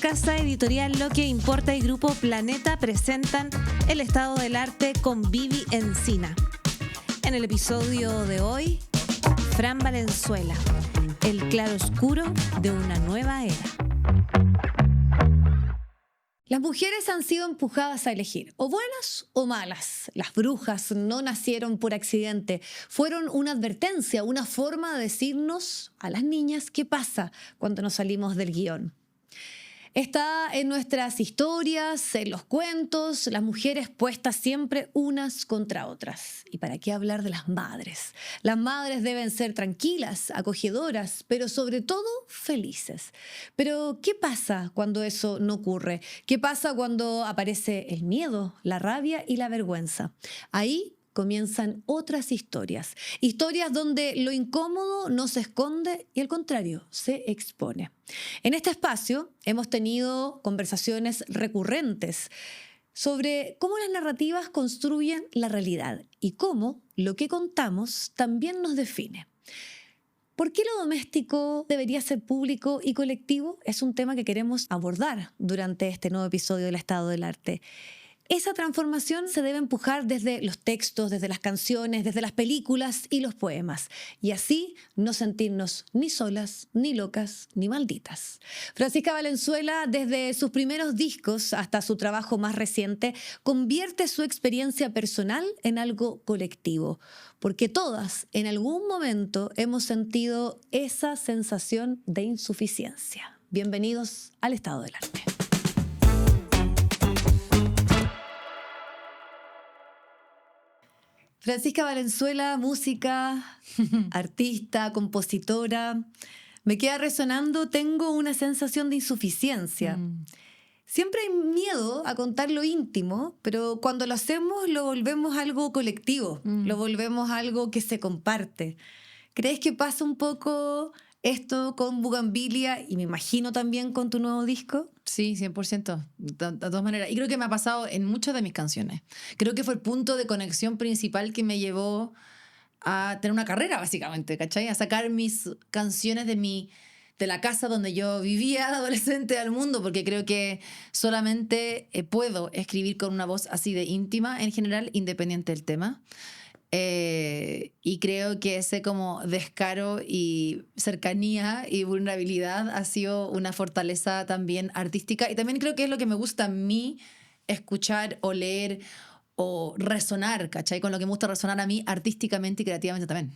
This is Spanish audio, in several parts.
Casa Editorial Lo que Importa y Grupo Planeta presentan El Estado del Arte con Vivi Encina. En el episodio de hoy, Fran Valenzuela, el claroscuro de una nueva era. Las mujeres han sido empujadas a elegir, o buenas o malas. Las brujas no nacieron por accidente, fueron una advertencia, una forma de decirnos a las niñas qué pasa cuando nos salimos del guión. Está en nuestras historias, en los cuentos, las mujeres puestas siempre unas contra otras. ¿Y para qué hablar de las madres? Las madres deben ser tranquilas, acogedoras, pero sobre todo felices. Pero ¿qué pasa cuando eso no ocurre? ¿Qué pasa cuando aparece el miedo, la rabia y la vergüenza? Ahí comienzan otras historias. Historias donde lo incómodo no se esconde y al contrario, se expone. En este espacio hemos tenido conversaciones recurrentes sobre cómo las narrativas construyen la realidad y cómo lo que contamos también nos define. ¿Por qué lo doméstico debería ser público y colectivo? Es un tema que queremos abordar durante este nuevo episodio del Estado del Arte. Esa transformación se debe empujar desde los textos, desde las canciones, desde las películas y los poemas. Y así no sentirnos ni solas, ni locas, ni malditas. Francisca Valenzuela, desde sus primeros discos hasta su trabajo más reciente, convierte su experiencia personal en algo colectivo. Porque todas, en algún momento, hemos sentido esa sensación de insuficiencia. Bienvenidos al Estado del Arte. Francisca Valenzuela, música, artista, compositora. Me queda resonando, tengo una sensación de insuficiencia. Siempre hay miedo a contar lo íntimo, pero cuando lo hacemos lo volvemos algo colectivo, lo volvemos algo que se comparte. ¿Crees que pasa un poco esto con Bugambilia y me imagino también con tu nuevo disco? Sí, 100%, de todas maneras. Y creo que me ha pasado en muchas de mis canciones. Creo que fue el punto de conexión principal que me llevó a tener una carrera, básicamente, ¿cachai? A sacar mis canciones de la casa donde yo vivía adolescente al mundo, porque creo que solamente puedo escribir con una voz así de íntima, en general, independiente del tema. Y creo que ese como descaro y cercanía y vulnerabilidad ha sido una fortaleza también artística, y también creo que es lo que me gusta a mí escuchar o leer o resonar, ¿cachai? Con lo que me gusta resonar a mí artísticamente y creativamente también.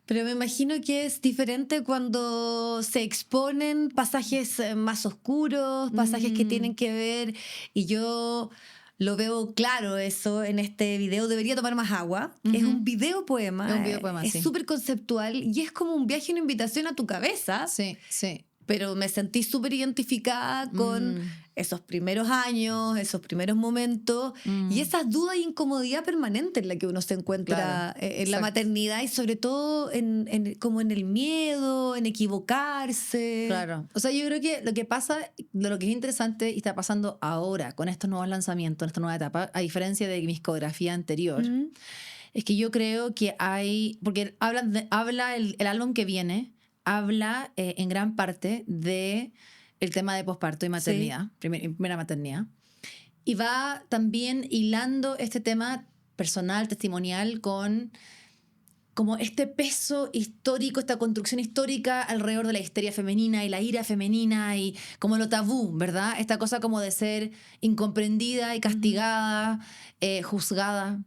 Pero me imagino que es diferente cuando se exponen pasajes más oscuros, pasajes que tienen que ver, y yo lo veo claro eso en este video, Debería tomar más agua. Es un video poema. Es un video poema, es sí. súper conceptual y es como un viaje, una invitación a tu cabeza. Sí, sí. Pero me sentí súper identificada con esos primeros años, esos primeros momentos y esas dudas e incomodidad permanente en la que uno se encuentra, claro, en la maternidad y sobre todo como en el miedo, en equivocarse. Claro. O sea, yo creo que lo que pasa, lo que es interesante y está pasando ahora con estos nuevos lanzamientos, esta nueva etapa, a diferencia de mi discografía anterior, es que yo creo que hay, porque habla el álbum que viene, habla en gran parte de el tema de posparto y maternidad, primera maternidad, y va también hilando este tema personal, testimonial, con como este peso histórico, esta construcción histórica alrededor de la histeria femenina y la ira femenina y como lo tabú, ¿verdad? Esta cosa como de ser incomprendida y castigada, juzgada.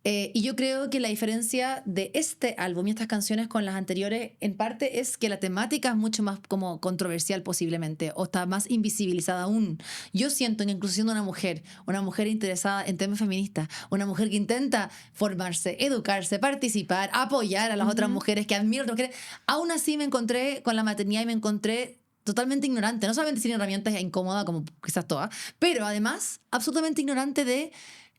Y yo creo que la diferencia de este álbum y estas canciones con las anteriores en parte es que la temática es mucho más como controversial posiblemente, o está más invisibilizada aún. Yo siento que incluso siendo una mujer interesada en temas feministas, una mujer que intenta formarse, educarse, participar, apoyar a las otras mujeres, que admiro a otras mujeres, aún así me encontré con la maternidad y me encontré totalmente ignorante, no solamente sin herramientas e incómoda como quizás todas, pero además absolutamente ignorante de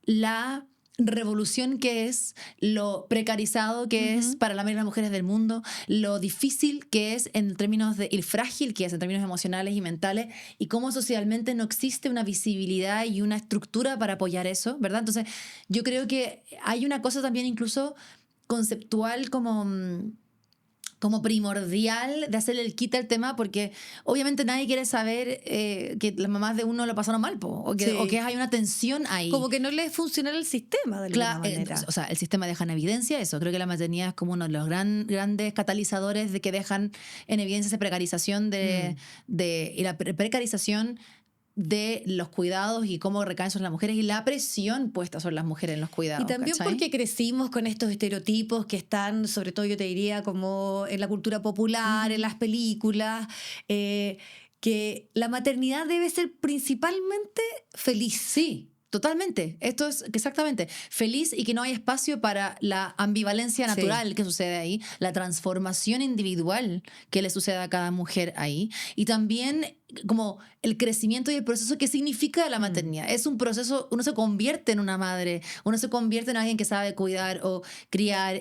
la revolución que es, lo precarizado que es para la mayoría de las mujeres del mundo, lo difícil que es en términos de, y frágil que es en términos emocionales y mentales, y cómo socialmente no existe una visibilidad y una estructura para apoyar eso, ¿verdad? Entonces yo creo que hay una cosa también incluso conceptual como como primordial de hacerle el quita al tema, porque obviamente nadie quiere saber que las mamás de uno lo pasaron mal, o que hay una tensión ahí. Como que no le funciona el sistema de alguna manera. O sea, el sistema deja en evidencia eso. Creo que la maternidad es como uno de los grandes catalizadores de que dejan en evidencia esa precarización y la precarización de los cuidados y cómo recaen sobre las mujeres y la presión puesta sobre las mujeres en los cuidados. Y también ¿cachai? porque crecimos con estos estereotipos que están, sobre todo yo te diría, como en la cultura popular, en las películas, que la maternidad debe ser principalmente feliz. Sí. Totalmente, esto es exactamente feliz y que no hay espacio para la ambivalencia natural que sucede ahí, la transformación individual que le sucede a cada mujer ahí y también como el crecimiento y el proceso que significa la maternidad. Es un proceso, uno se convierte en una madre, uno se convierte en alguien que sabe cuidar o criar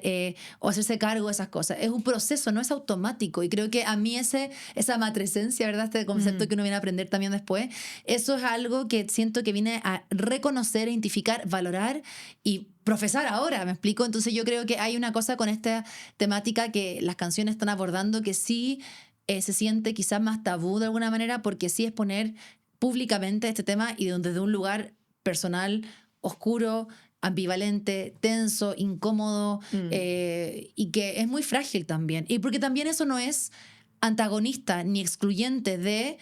o hacerse cargo de esas cosas. Es un proceso, no es automático y creo que a mí esa matresencia, ¿verdad? Este concepto que uno viene a aprender también después, eso es algo que siento que viene a reconocer, identificar, valorar y profesar ahora, ¿me explico? Entonces yo creo que hay una cosa con esta temática que las canciones están abordando que sí se siente quizás más tabú de alguna manera porque sí es poner públicamente este tema y desde un lugar personal, oscuro, ambivalente, tenso, incómodo y que es muy frágil también. Y porque también eso no es antagonista ni excluyente de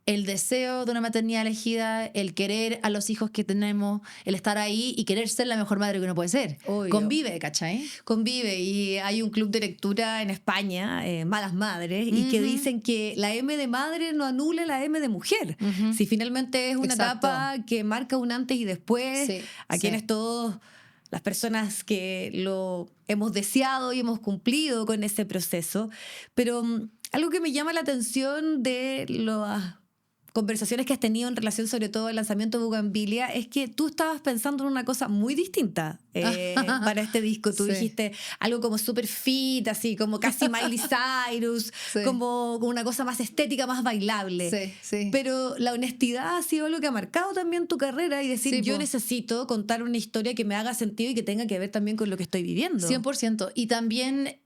el deseo de una maternidad elegida, el querer a los hijos que tenemos, el estar ahí y querer ser la mejor madre que uno puede ser. Obvio. Convive, ¿cachai? Convive y hay un club de lectura en España, Malas Madres, y que dicen que la M de madre no anula la M de mujer. Si finalmente es una etapa que marca un antes y después, a quienes todos... las personas que lo hemos deseado y hemos cumplido con ese proceso. Pero algo que me llama la atención de las conversaciones que has tenido en relación sobre todo al lanzamiento de Bugambilia es que tú estabas pensando en una cosa muy distinta para este disco. Tú dijiste algo como super fit, así como casi Miley Cyrus, como una cosa más estética, más bailable. Pero la honestidad ha sido lo que ha marcado también tu carrera y decir, yo necesito contar una historia que me haga sentido y que tenga que ver también con lo que estoy viviendo. 100%. Y también...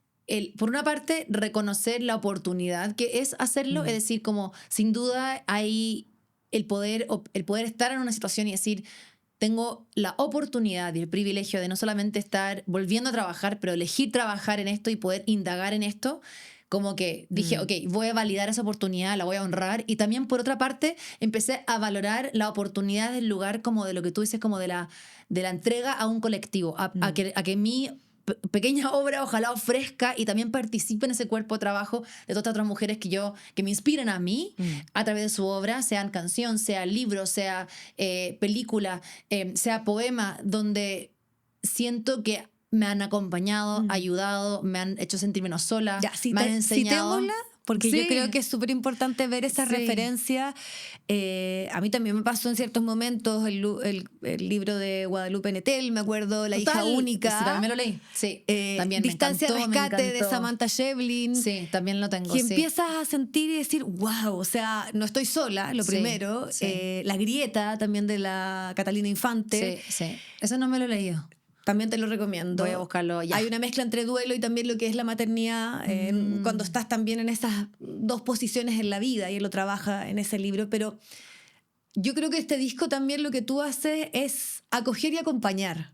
por una parte, reconocer la oportunidad que es hacerlo, es decir, como sin duda hay el poder estar en una situación y decir, tengo la oportunidad y el privilegio de no solamente estar volviendo a trabajar, pero elegir trabajar en esto y poder indagar en esto. Como que dije, ok, voy a validar esa oportunidad, la voy a honrar. Y también, por otra parte, empecé a valorar la oportunidad del lugar, como de lo que tú dices, como de la entrega a un colectivo, a que mi pequeña obra ojalá ofrezca y también participe en ese cuerpo de trabajo de todas otras mujeres que me inspiran a mí a través de su obra, sean canción, sea libro, sea película, sea poema, donde siento que me han acompañado, ayudado, me han hecho sentir menos sola, me han enseñado. Citémosla, porque yo creo que es súper importante ver esa referencia. A mí también me pasó en ciertos momentos el libro de Guadalupe Nettel, me acuerdo, La hija única. Sí, también me lo leí. Sí, también Distancia me encantó, rescate de Samantha Shevlin. Sí, también lo tengo. Que empiezas a sentir y decir, wow, o sea, no estoy sola, lo primero. La grieta también de la Catalina Infante. Sí. Eso no me lo he leído. También te lo recomiendo. Voy a buscarlo ya. Hay una mezcla entre duelo y también lo que es la maternidad, cuando estás también en esas dos posiciones en la vida, y él lo trabaja en ese libro. Pero yo creo que este disco también lo que tú haces es acoger y acompañar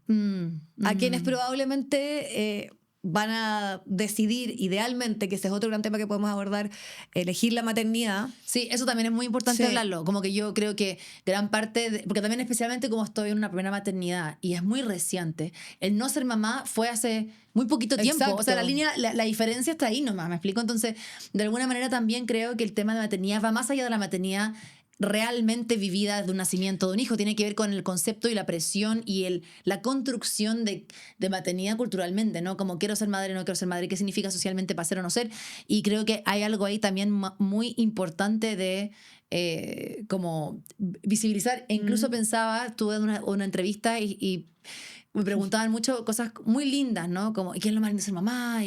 a quienes probablemente van a decidir, idealmente, que ese es otro gran tema que podemos abordar, elegir la maternidad. Sí, eso también es muy importante hablarlo. Como que yo creo que gran parte, porque también especialmente como estoy en una primera maternidad y es muy reciente, el no ser mamá fue hace muy poquito tiempo. Exacto. O sea, la diferencia está ahí nomás, ¿me explico? Entonces, de alguna manera también creo que el tema de maternidad va más allá de la maternidad realmente vivida de un nacimiento de un hijo, tiene que ver con el concepto y la presión y la construcción de maternidad culturalmente, ¿no? Como quiero ser madre, no quiero ser madre, qué significa socialmente para ser o no ser. Y creo que hay algo ahí también muy importante de como visibilizar. E incluso pensaba, tuve una entrevista y me preguntaban mucho cosas muy lindas, ¿no? Como, ¿y qué es lo más lindo de ser mamá?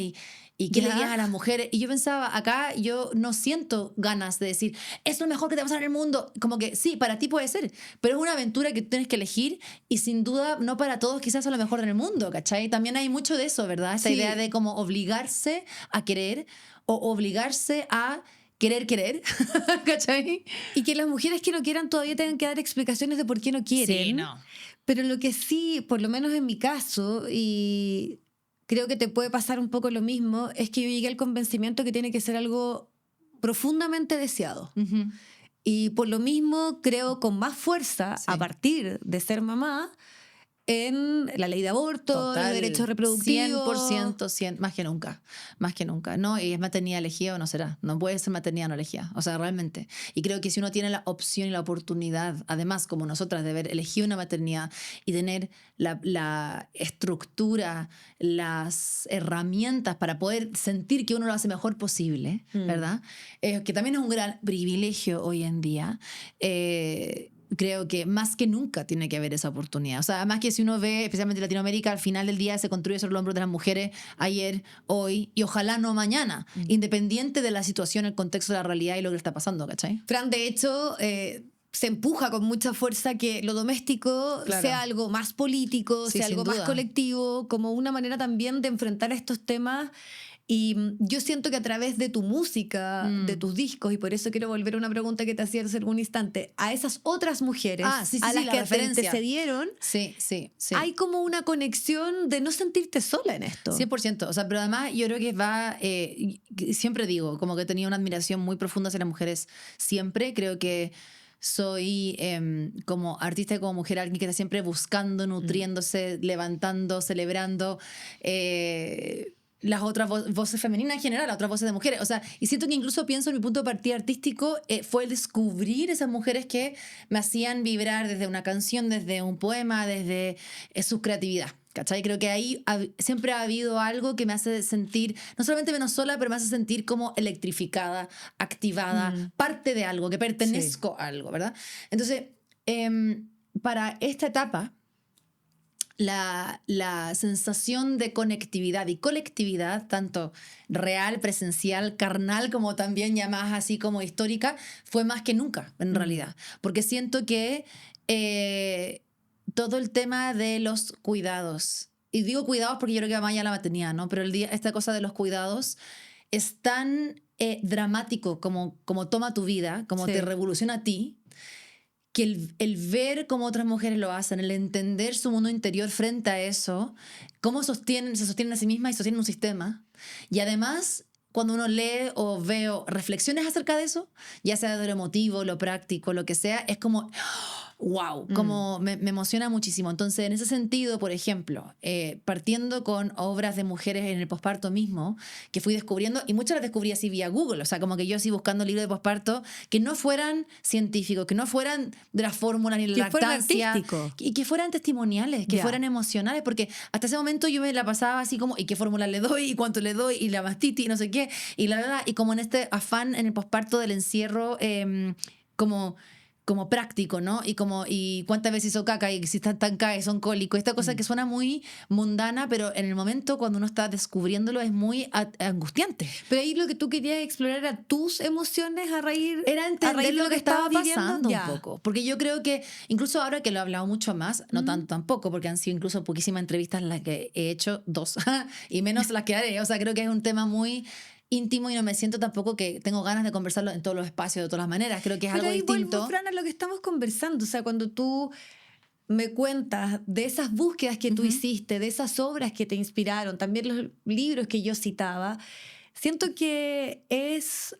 ¿Y qué le dirías a las mujeres? Y yo pensaba, acá yo no siento ganas de decir, es lo mejor que te va a pasar en el mundo. Como que sí, para ti puede ser, pero es una aventura que tú tienes que elegir y sin duda no para todos quizás es lo mejor en el mundo, ¿cachai? También hay mucho de eso, ¿verdad? Esa idea de como obligarse a querer o obligarse a querer, ¿cachai? Y que las mujeres que no quieran todavía tengan que dar explicaciones de por qué no quieren. Sí, no. Pero lo que sí, por lo menos en mi caso, y creo que te puede pasar un poco lo mismo, es que yo llegué al convencimiento que tiene que ser algo profundamente deseado. Ujú. Y por lo mismo creo con más fuerza, Sí. a partir de ser mamá, en la ley de aborto, Total, los derechos reproductivos. 100%, más que nunca, ¿no? Y es maternidad elegida o no será, no puede ser maternidad no elegida, o sea, realmente. Y creo que si uno tiene la opción y la oportunidad, además como nosotras, de haber elegido una maternidad y tener la estructura, las herramientas para poder sentir que uno lo hace mejor posible, ¿verdad? Que también es un gran privilegio hoy en día. Creo que más que nunca tiene que haber esa oportunidad. O sea, además que si uno ve, especialmente en Latinoamérica, al final del día se construye sobre los hombros de las mujeres ayer, hoy y ojalá no mañana, independiente de la situación, el contexto de la realidad y lo que está pasando, ¿cachai? Fran, de hecho, se empuja con mucha fuerza que lo doméstico Claro. sea algo más político, Sí, sea sin algo más duda. colectivo, como una manera también de enfrentar estos temas. Y yo siento que a través de tu música, de tus discos, y por eso quiero volver a una pregunta que te hacía hace algún instante, a esas otras mujeres Ah, sí, sí, a sí, las la que referencia. te dieron, Sí. hay como una conexión de no sentirte sola en esto. 100%. O sea, pero además yo creo que va, siempre digo, como que he tenido una admiración muy profunda hacia las mujeres siempre. Creo que soy como artista y como mujer alguien que está siempre buscando, nutriéndose, levantando, celebrando las otras voces femeninas en general, las otras voces de mujeres. O sea, y siento que incluso pienso en mi punto de partida artístico fue el descubrir esas mujeres que me hacían vibrar desde una canción, desde un poema, desde su creatividad. ¿Cachai? Creo que ahí siempre ha habido algo que me hace sentir, no solamente menos sola, pero me hace sentir como electrificada, activada, parte de algo, que pertenezco a algo, ¿verdad? Entonces, para esta etapa, la sensación de conectividad y colectividad, tanto real, presencial, carnal, como también ya más así como histórica, fue más que nunca, en realidad. Porque siento que todo el tema de los cuidados, y digo cuidados porque yo creo que va más allá de la maternidad, ¿no? Pero esta cosa de los cuidados es tan dramático como toma tu vida, como Sí. te revoluciona a ti, que el ver cómo otras mujeres lo hacen, el entender su mundo interior frente a eso, cómo se sostienen a sí mismas y sostienen un sistema. Y además, cuando uno lee o ve o reflexiones acerca de eso, ya sea de lo emotivo, lo práctico, lo que sea, es como... wow, como me emociona muchísimo. Entonces, en ese sentido, por ejemplo, partiendo con obras de mujeres en el posparto mismo, que fui descubriendo, y muchas las descubrí así vía Google, o sea, como que yo así buscando libros de posparto que no fueran científicos, que no fueran de las fórmulas ni de la Que fueran lactancia, artísticos. y que fueran testimoniales, que Ya. fueran emocionales, porque hasta ese momento yo me la pasaba así como, ¿y qué fórmula le doy? ¿Y cuánto le doy? ¿Y la mastitis? Y no sé qué, y y como en este afán en el posparto del encierro, como práctico, ¿no? Y cuántas veces hizo caca y si están tan cae, son cólicos. Esta cosa que suena muy mundana, pero en el momento cuando uno está descubriéndolo es muy angustiante. Pero ahí lo que tú querías explorar era tus emociones a raíz, Era a entender raíz de lo que estaba estabas pasando viviendo. un poco. Porque yo creo que, incluso ahora que lo he hablado mucho más, no tanto tampoco, porque han sido incluso poquísimas entrevistas las que he hecho, 2, y menos las que haré. O sea, creo que es un tema muy íntimo y no me siento tampoco que tengo ganas de conversarlo en todos los espacios, de todas las maneras. Creo que es Pero algo ahí distinto. vuelvo, Fran, a lo que estamos conversando. O sea, cuando tú me cuentas de esas búsquedas que tú hiciste, de esas obras que te inspiraron, también los libros que yo citaba, siento que es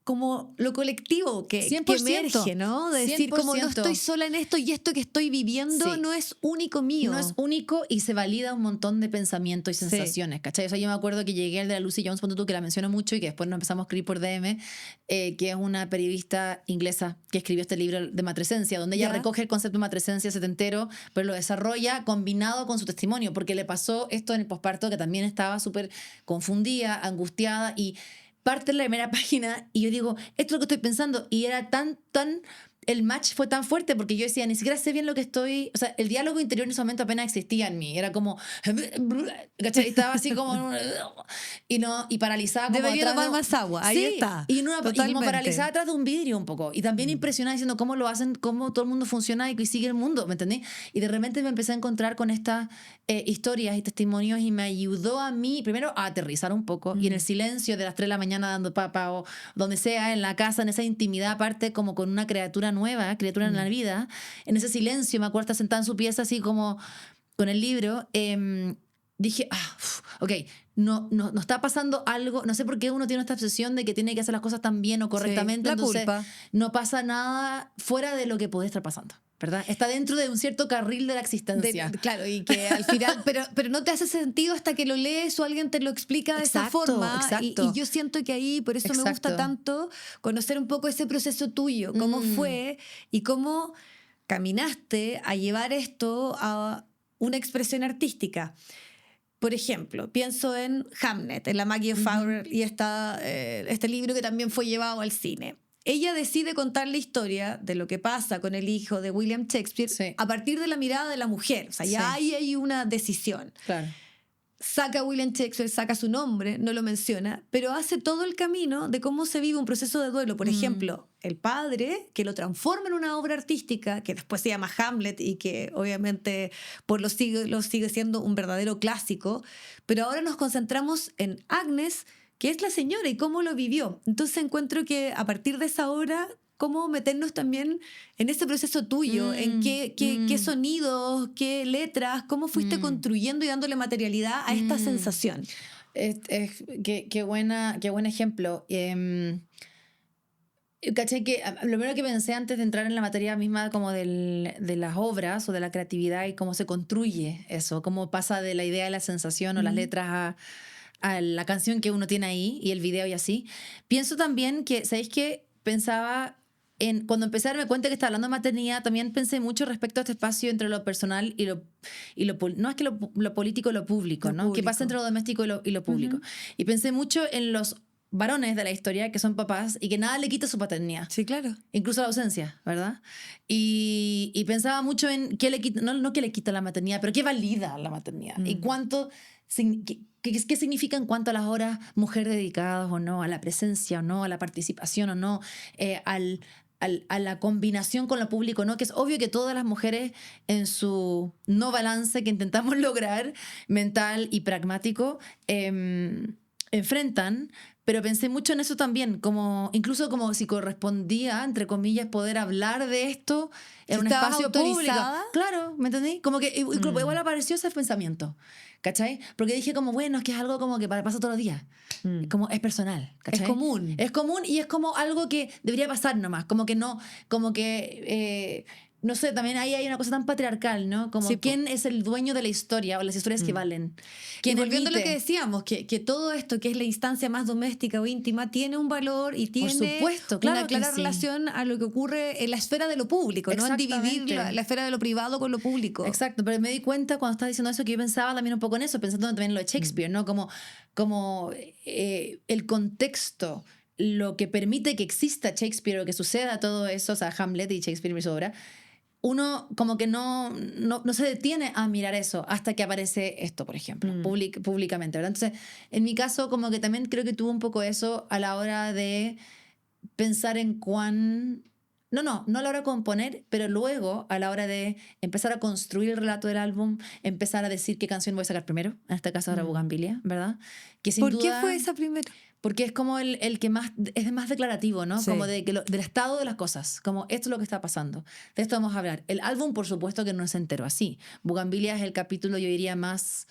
como lo colectivo que 100%, emerge, ¿no? De decir, como no 100%. estoy sola en esto y esto que estoy viviendo Sí. no es único mío. No es único y se valida un montón de pensamientos y sensaciones, ¿cachai? O sea, yo me acuerdo que llegué al de la Lucy Jones, ponte tú, que la menciono mucho y que después nos empezamos a escribir por DM, que es una periodista inglesa que escribió este libro de matresencia, donde ella Ya. recoge el concepto de matresencia setentero, pero lo desarrolla combinado con su testimonio, porque le pasó esto en el posparto, que también estaba súper confundida, angustiada, y parte en la primera página y yo digo, esto es lo que estoy pensando, y era tan el match fue tan fuerte porque yo decía, ni siquiera sé bien lo que estoy... O sea, el diálogo interior en ese momento apenas existía en mí. Era como... ¿Cachai? Estaba así como... Y paralizada como Debería atrás tomar más agua. Ahí sí, está. y como Totalmente. paralizada atrás de un vidrio un poco. Y también impresionada diciendo cómo lo hacen, cómo todo el mundo funciona y sigue el mundo, ¿me entendí? Y de repente me empecé a encontrar con estas historias y testimonios y me ayudó a mí, primero, a aterrizar un poco. Y en el silencio de las 3 de la mañana dando papa o donde sea, en la casa, en esa intimidad aparte, como con una criatura nueva, criatura en la vida, en ese silencio, me acuerdo estar sentada en su pieza así como con el libro, dije, ok, no está pasando algo, no sé por qué uno tiene esta obsesión de que tiene que hacer las cosas tan bien o correctamente, Sí, la entonces culpa. no pasa nada fuera de lo que puede estar pasando, ¿verdad? Está dentro de un cierto carril de la existencia. Claro, y que al final, pero no te hace sentido hasta que lo lees o alguien te lo explica de esa forma. Exacto. Y yo siento que ahí, por eso me gusta tanto conocer un poco ese proceso tuyo, cómo fue y cómo caminaste a llevar esto a una expresión artística. Por ejemplo, pienso en Hamlet, en la Maggie Fowler y este libro que también fue llevado al cine. Ella decide contar la historia de lo que pasa con el hijo de William Shakespeare a partir de la mirada de la mujer. O sea, ya ahí hay una decisión. Claro. Saca a William Shakespeare, saca su nombre, no lo menciona, pero hace todo el camino de cómo se vive un proceso de duelo. Por ejemplo, el padre, que lo transforma en una obra artística, que después se llama Hamlet y que obviamente por los siglos sigue siendo un verdadero clásico, pero ahora nos concentramos en Agnes, que es la señora y cómo lo vivió. Entonces encuentro que a partir de esa obra, cómo meternos también en ese proceso tuyo, en qué sonidos, qué letras, cómo fuiste construyendo y dándole materialidad a esta sensación. Qué buen ejemplo. Caché que lo primero que pensé antes de entrar en la materia misma como de las obras o de la creatividad y cómo se construye eso, cómo pasa de la idea de la sensación o las letras a la canción que uno tiene ahí y el video y así. Pienso también que, ¿sabéis qué? Pensaba cuando empecé a darme cuenta que estaba hablando de maternidad, también pensé mucho respecto a este espacio entre lo personal y no es que lo político y lo público, ¿no? ¿Qué pasa entre lo doméstico y lo público? Y pensé mucho en los varones de la historia que son papás y que nada le quita su paternidad. Sí, claro. Incluso la ausencia, ¿verdad? Y pensaba mucho en qué le quita, no qué le quita la maternidad, pero qué valida la maternidad. Y cuánto, qué significa en cuanto a las horas mujer dedicadas o no, a la presencia o no, a la participación o no, a la combinación con lo público, ¿no? Que es obvio que todas las mujeres en su no balance que intentamos lograr, mental y pragmático, enfrentan, pero pensé mucho en eso también, incluso como si correspondía, entre comillas, poder hablar de esto en un espacio público. Claro, ¿me entendí? Como que igual apareció ese pensamiento, ¿cachai? Porque dije como, bueno, es que es algo como que pasa todos los días. Como es personal, ¿cachai? Es común. Es común y es como algo que debería pasar nomás, como que no, no sé, también ahí hay una cosa tan patriarcal, ¿no? Como sí, quién es el dueño de la historia o las historias que valen. Y volviendo a lo que decíamos, que todo esto que es la instancia más doméstica o íntima tiene un valor y tiene una clara relación a lo que ocurre en la esfera de lo público, no en dividir la esfera de lo privado con lo público. Exacto, pero me di cuenta cuando estaba diciendo eso que yo pensaba también un poco en eso, pensando también en lo de Shakespeare, ¿no? Como el contexto, lo que permite que exista Shakespeare o que suceda todo eso, o sea, Hamlet y Shakespeare y su obra, uno como que no se detiene a mirar eso hasta que aparece esto, por ejemplo, públicamente, ¿verdad? Entonces, en mi caso, como que también creo que tuvo un poco eso a la hora de pensar en no a la hora de componer, pero luego a la hora de empezar a construir el relato del álbum, empezar a decir qué canción voy a sacar primero, en este caso era Bugambilia, ¿verdad? Que sin ¿Por duda, qué fue esa primera? Porque es como el que es más declarativo, ¿no? Sí. Como del estado de las cosas, como esto es lo que está pasando, de esto vamos a hablar. El álbum, por supuesto que no es entero así. Bugambilia es el capítulo, yo diría, más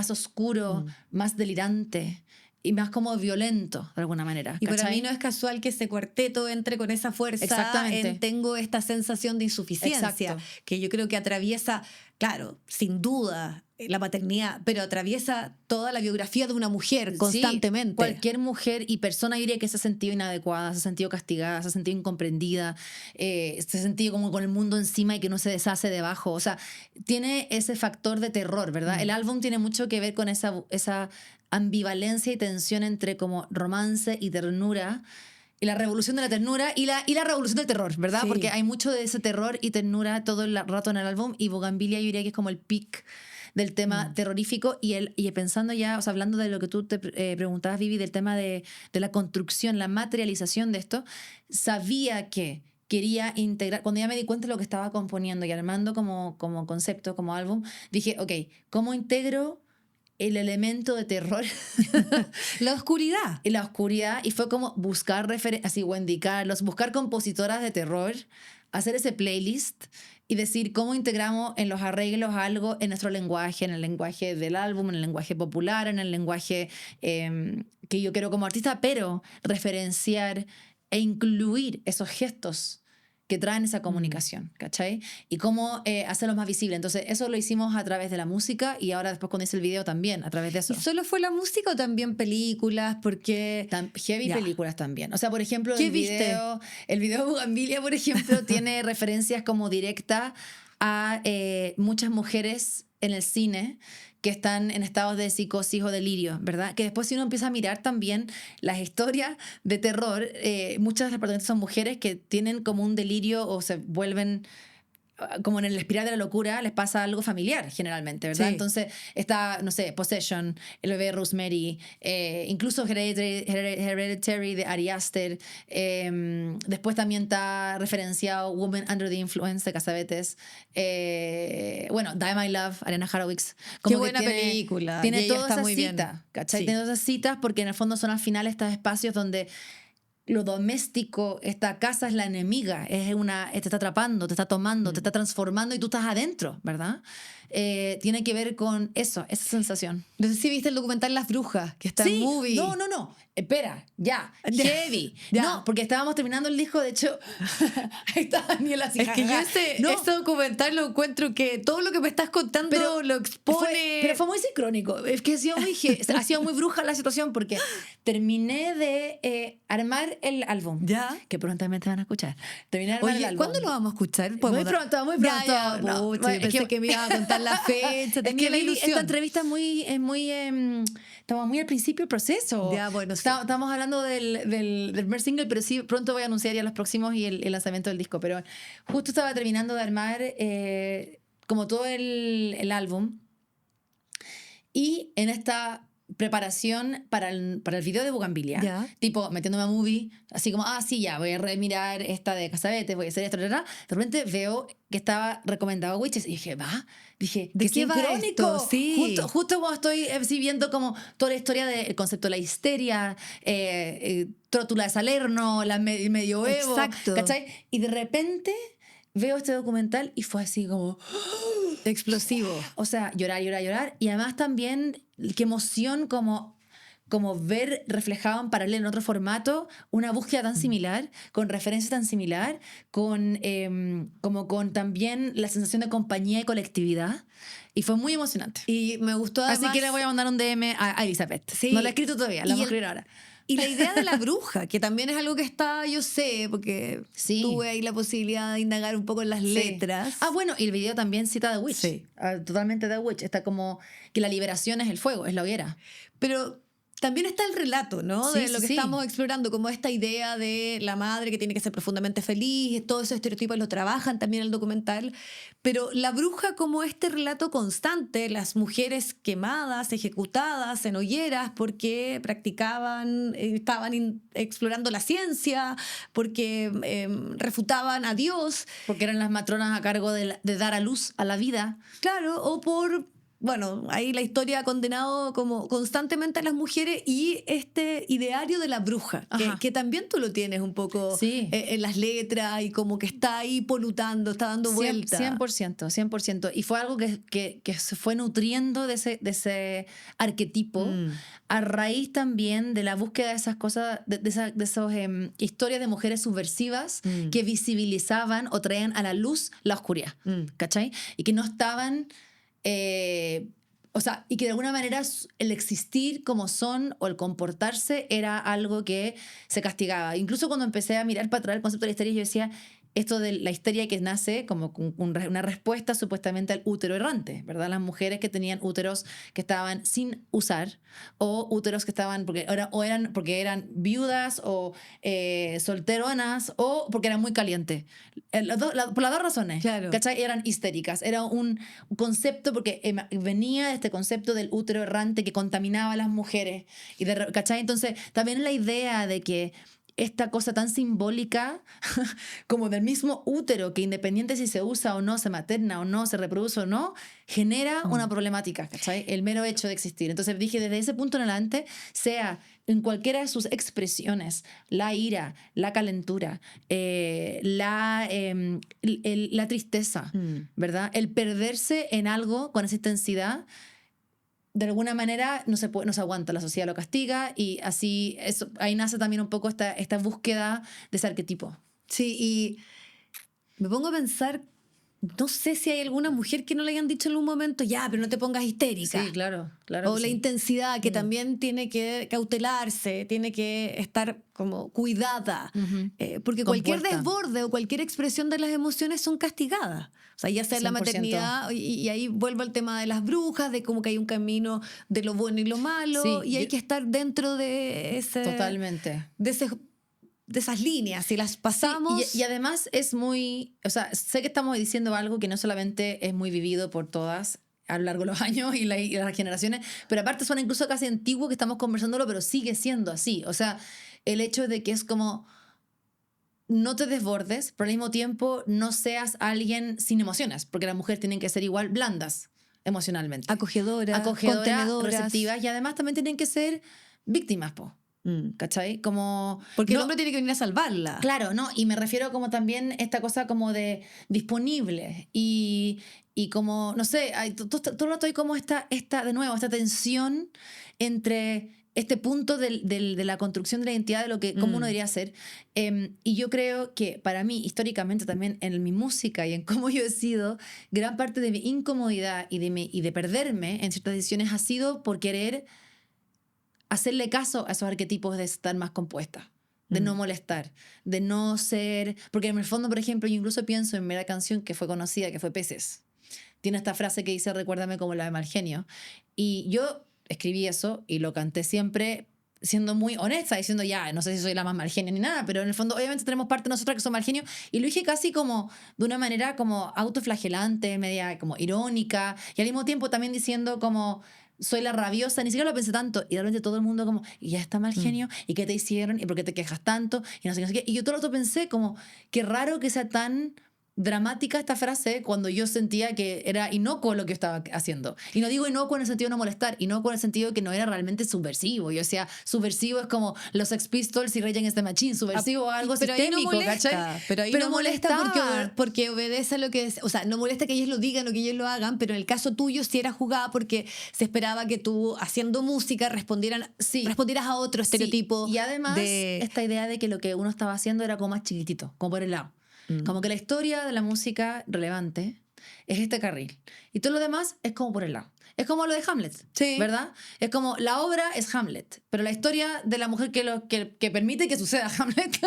oscuro, más delirante y más como violento, de alguna manera. Y para mí no es casual que ese cuarteto entre con esa fuerza. Exactamente. Tengo esta sensación de insuficiencia. Exacto. Que yo creo que atraviesa, claro, sin duda, la maternidad, pero atraviesa toda la biografía de una mujer constantemente. Sí, cualquier mujer y persona, yo diría que se ha sentido inadecuada, se ha sentido castigada, se ha sentido incomprendida, se ha sentido como con el mundo encima y que no se deshace debajo. O sea, tiene ese factor de terror, ¿verdad? El álbum tiene mucho que ver con esa ambivalencia y tensión entre como romance y ternura, Y la revolución de la ternura y la revolución del terror, ¿verdad? Sí. Porque hay mucho de ese terror y ternura todo el rato en el álbum, y Bugambilia yo diría que es como el peak del tema terrorífico, y pensando ya, o sea, hablando de lo que tú te preguntabas, Vivi, del tema de la construcción, la materialización de esto, sabía que quería integrar, cuando ya me di cuenta de lo que estaba componiendo y armando como concepto, como álbum, dije, ok, ¿cómo integro el elemento de terror La oscuridad. en la oscuridad? Y fue como buscar así Wendy Carlos, buscar compositoras de terror, hacer ese playlist y decir cómo integramos en los arreglos algo en nuestro lenguaje, en el lenguaje del álbum, en el lenguaje popular, en el lenguaje que yo quiero como artista, pero referenciar e incluir esos gestos que traen esa comunicación, ¿cachai? Y cómo hacerlos más visibles. Entonces, eso lo hicimos a través de la música, y ahora después cuando hice el video también, a través de eso. ¿Y solo fue la música o también películas? Porque... Heavy Ya. películas también. O sea, por ejemplo, ¿Qué el video de Bugambilia, por ejemplo, tiene referencias como directas a muchas mujeres en el cine que están en estados de psicosis o delirio, ¿verdad? Que después, si uno empieza a mirar también las historias de terror, muchas de las protagonistas son mujeres que tienen como un delirio o se vuelven como en el espiral de la locura, les pasa algo familiar generalmente, ¿verdad? Sí. Entonces está, no sé, Possession, el bebé de Rosemary, incluso Hereditary de Ari Aster, después también está referenciado Woman Under the Influence de Cassavetes, bueno, Die My Love, Ariana Horowitz. Qué buena película. Tiene Y ella todas está esas muy bien. citas, ¿cachai? Sí. Tiene todas esas citas porque en el fondo son al final estos espacios donde lo doméstico, esta casa es la enemiga, te está atrapando, te está tomando, te está transformando y tú estás adentro, ¿verdad? Tiene que ver con eso, esa sensación. No sé si viste el documental Las Brujas, que está en Movie. No. Espera, ya. Ya. Heavy. Ya. No, porque estábamos terminando el disco, de hecho. Ahí está Daniela así. Es que yo jajaja. No, ese documental lo encuentro que todo lo que me estás contando lo expone. pero fue muy sincrónico. Es que ha sido muy bruja la situación, porque terminé de armar el álbum. Ya. Que prontamente van a escuchar. Terminé de armar el Oye, álbum. ¿cuándo lo vamos a escuchar? Muy ¿Podemos dar- pronto, muy Ya, pronto. ya, No, pucha, yo es pensé que me ibas a contar la fecha, Es tenía que la Vivi, ilusión. esta entrevista es muy estamos muy al principio del proceso. Ya, bueno, sí. Estamos hablando del primer single, pero sí, pronto voy a anunciar ya los próximos y el lanzamiento del disco. Pero justo estaba terminando de armar como todo el álbum, y en esta preparación para el video de Bugambilia, Ya. tipo metiéndome a Movie, así como, sí, ya, voy a remirar esta de Cassavetes, voy a hacer esto, de repente veo que estaba recomendado Witches, y dije, ¿De qué qué va sincrónico. esto? Sí. Justo cuando estoy viendo como toda la historia del concepto de la histeria, Trótula de Salerno, el medioevo, Exacto. ¿cachai? Y de repente veo este documental y fue así como... Explosivo. O sea, llorar. Y además también, qué emoción como ver reflejado en paralelo en otro formato una búsqueda tan similar, con referencias tan similar, con también la sensación de compañía y colectividad. Y fue muy emocionante. Y me gustó además... Así que le voy a mandar un DM a Elizabeth. Sí. No la he escrito todavía, la Y vamos a escribir ahora. Y la idea de la bruja, que también es algo que está, yo sé, porque Sí. tuve ahí la posibilidad de indagar un poco en las Sí. letras. Bueno, y el video también cita The Witch. Sí. Totalmente The Witch. Está como que la liberación es el fuego, es la hoguera. Pero también está el relato, ¿no? Sí, De lo que sí. estamos explorando, como esta idea de la madre que tiene que ser profundamente feliz, todos esos estereotipos lo trabajan también en el documental, pero la bruja como este relato constante, las mujeres quemadas, ejecutadas en hogueras porque practicaban, estaban explorando la ciencia, porque refutaban a Dios, Porque eran las matronas a cargo de dar a luz a la vida. claro, o por... Bueno, ahí la historia ha condenado como constantemente a las mujeres, y este ideario de la bruja, Ajá. que también tú lo tienes un poco Sí. en las letras, y como que está ahí polutando, está dando vuelta. 100%. Y fue algo que se fue nutriendo de ese arquetipo a raíz también de la búsqueda de esas cosas, de esas historias de mujeres subversivas que visibilizaban o traían a la luz la oscuridad, ¿cachai? Y que no estaban... o sea, y que de alguna manera el existir como son o el comportarse era algo que se castigaba. Incluso cuando empecé a mirar para atrás el concepto de la histeria, yo decía, esto de la histeria que nace como una respuesta supuestamente al útero errante, ¿verdad? Las mujeres que tenían úteros que estaban sin usar o úteros que estaban porque eran viudas o solteronas o porque eran muy calientes. Por las dos razones, Claro. ¿cachai? Eran histéricas. Era un concepto porque venía de este concepto del útero errante que contaminaba a las mujeres. ¿Cachai? Entonces también la idea de que esta cosa tan simbólica como del mismo útero, que independiente si se usa o no, se materna o no, se reproduce o no, genera una problemática, ¿cachai? El mero hecho de existir. Entonces dije, desde ese punto en adelante, sea en cualquiera de sus expresiones, la ira, la calentura, la tristeza, ¿verdad? El perderse en algo con esa intensidad, de alguna manera no se aguanta, la sociedad lo castiga y así ahí nace también un poco esta búsqueda de ese arquetipo. Sí, y me pongo a pensar, no sé si hay alguna mujer que no le hayan dicho en algún momento, ya, pero no te pongas histérica. Sí, claro. O la intensidad, que también tiene que cautelarse, tiene que estar como cuidada, porque cualquier Compuesta. desborde o cualquier expresión de las emociones son castigadas. O sea, ya sea en la 100%. maternidad, y ahí vuelvo al tema de las brujas, de como que hay un camino de lo bueno y lo malo, Sí, y hay que estar dentro de ese... Totalmente. De esas líneas, si las pasamos... Sí, y además es muy... O sea, sé que estamos diciendo algo que no solamente es muy vivido por todas a lo largo de los años y las generaciones, pero aparte suena incluso casi antiguo que estamos conversándolo, pero sigue siendo así. O sea, el hecho de que es como... No te desbordes, pero al mismo tiempo no seas alguien sin emociones, porque las mujeres tienen que ser igual blandas emocionalmente. Acogedoras, Contenedoras, contenedoras. receptivas, y además también tienen que ser víctimas, po. ¿Cachai? Como... Porque el hombre tiene que venir a salvarla. Claro, ¿no? Y me refiero como también esta cosa como de disponible y como, no sé, todo el rato hay como de nuevo, esta tensión entre este punto de la construcción de la identidad, de lo que cómo uno debería ser. Y yo creo que para mí, históricamente también en mi música y en cómo yo he sido, gran parte de mi incomodidad y de perderme en ciertas decisiones ha sido por querer hacerle caso a esos arquetipos de estar más compuesta, de no molestar, de no ser... Porque en el fondo, por ejemplo, yo incluso pienso en la canción que fue conocida, que fue Peces. Tiene esta frase que dice, recuérdame como la de mal genio. Y yo escribí eso y lo canté siempre siendo muy honesta, diciendo ya, no sé si soy la más mal genio ni nada, pero en el fondo obviamente tenemos parte de nosotras que son mal genio, y lo dije casi como de una manera como autoflagelante, media como irónica, y al mismo tiempo también diciendo como... soy la rabiosa, ni siquiera lo pensé tanto. Y de repente todo el mundo como, y ya está mal genio, ¿y qué te hicieron? ¿Y por qué te quejas tanto? Y no sé qué. Y yo todo el rato pensé como, qué raro que sea tan dramática esta frase cuando yo sentía que era inocuo lo que yo estaba haciendo. Y no digo inocuo en el sentido de no molestar, inocuo en el sentido de que no era realmente subversivo. Yo decía, subversivo es como los Sex Pistols y Rage Against the Machine, subversivo algo pero sistémico, ahí no molesta, ¿cachai? pero ahí no molesta porque obedece a lo que... O sea, no molesta que ellos lo digan o que ellos lo hagan, pero en el caso tuyo sí era jugada porque se esperaba que tú, haciendo música, respondieras a otro estereotipo. Sí. Y además, esta idea de que lo que uno estaba haciendo era como más chiquitito, como por el lado. Como que la historia de la música relevante es este carril. Y todo lo demás es como por el lado. Es como lo de Hamlet, sí, ¿verdad? Es como la obra es Hamlet, pero la historia de la mujer que permite que suceda Hamlet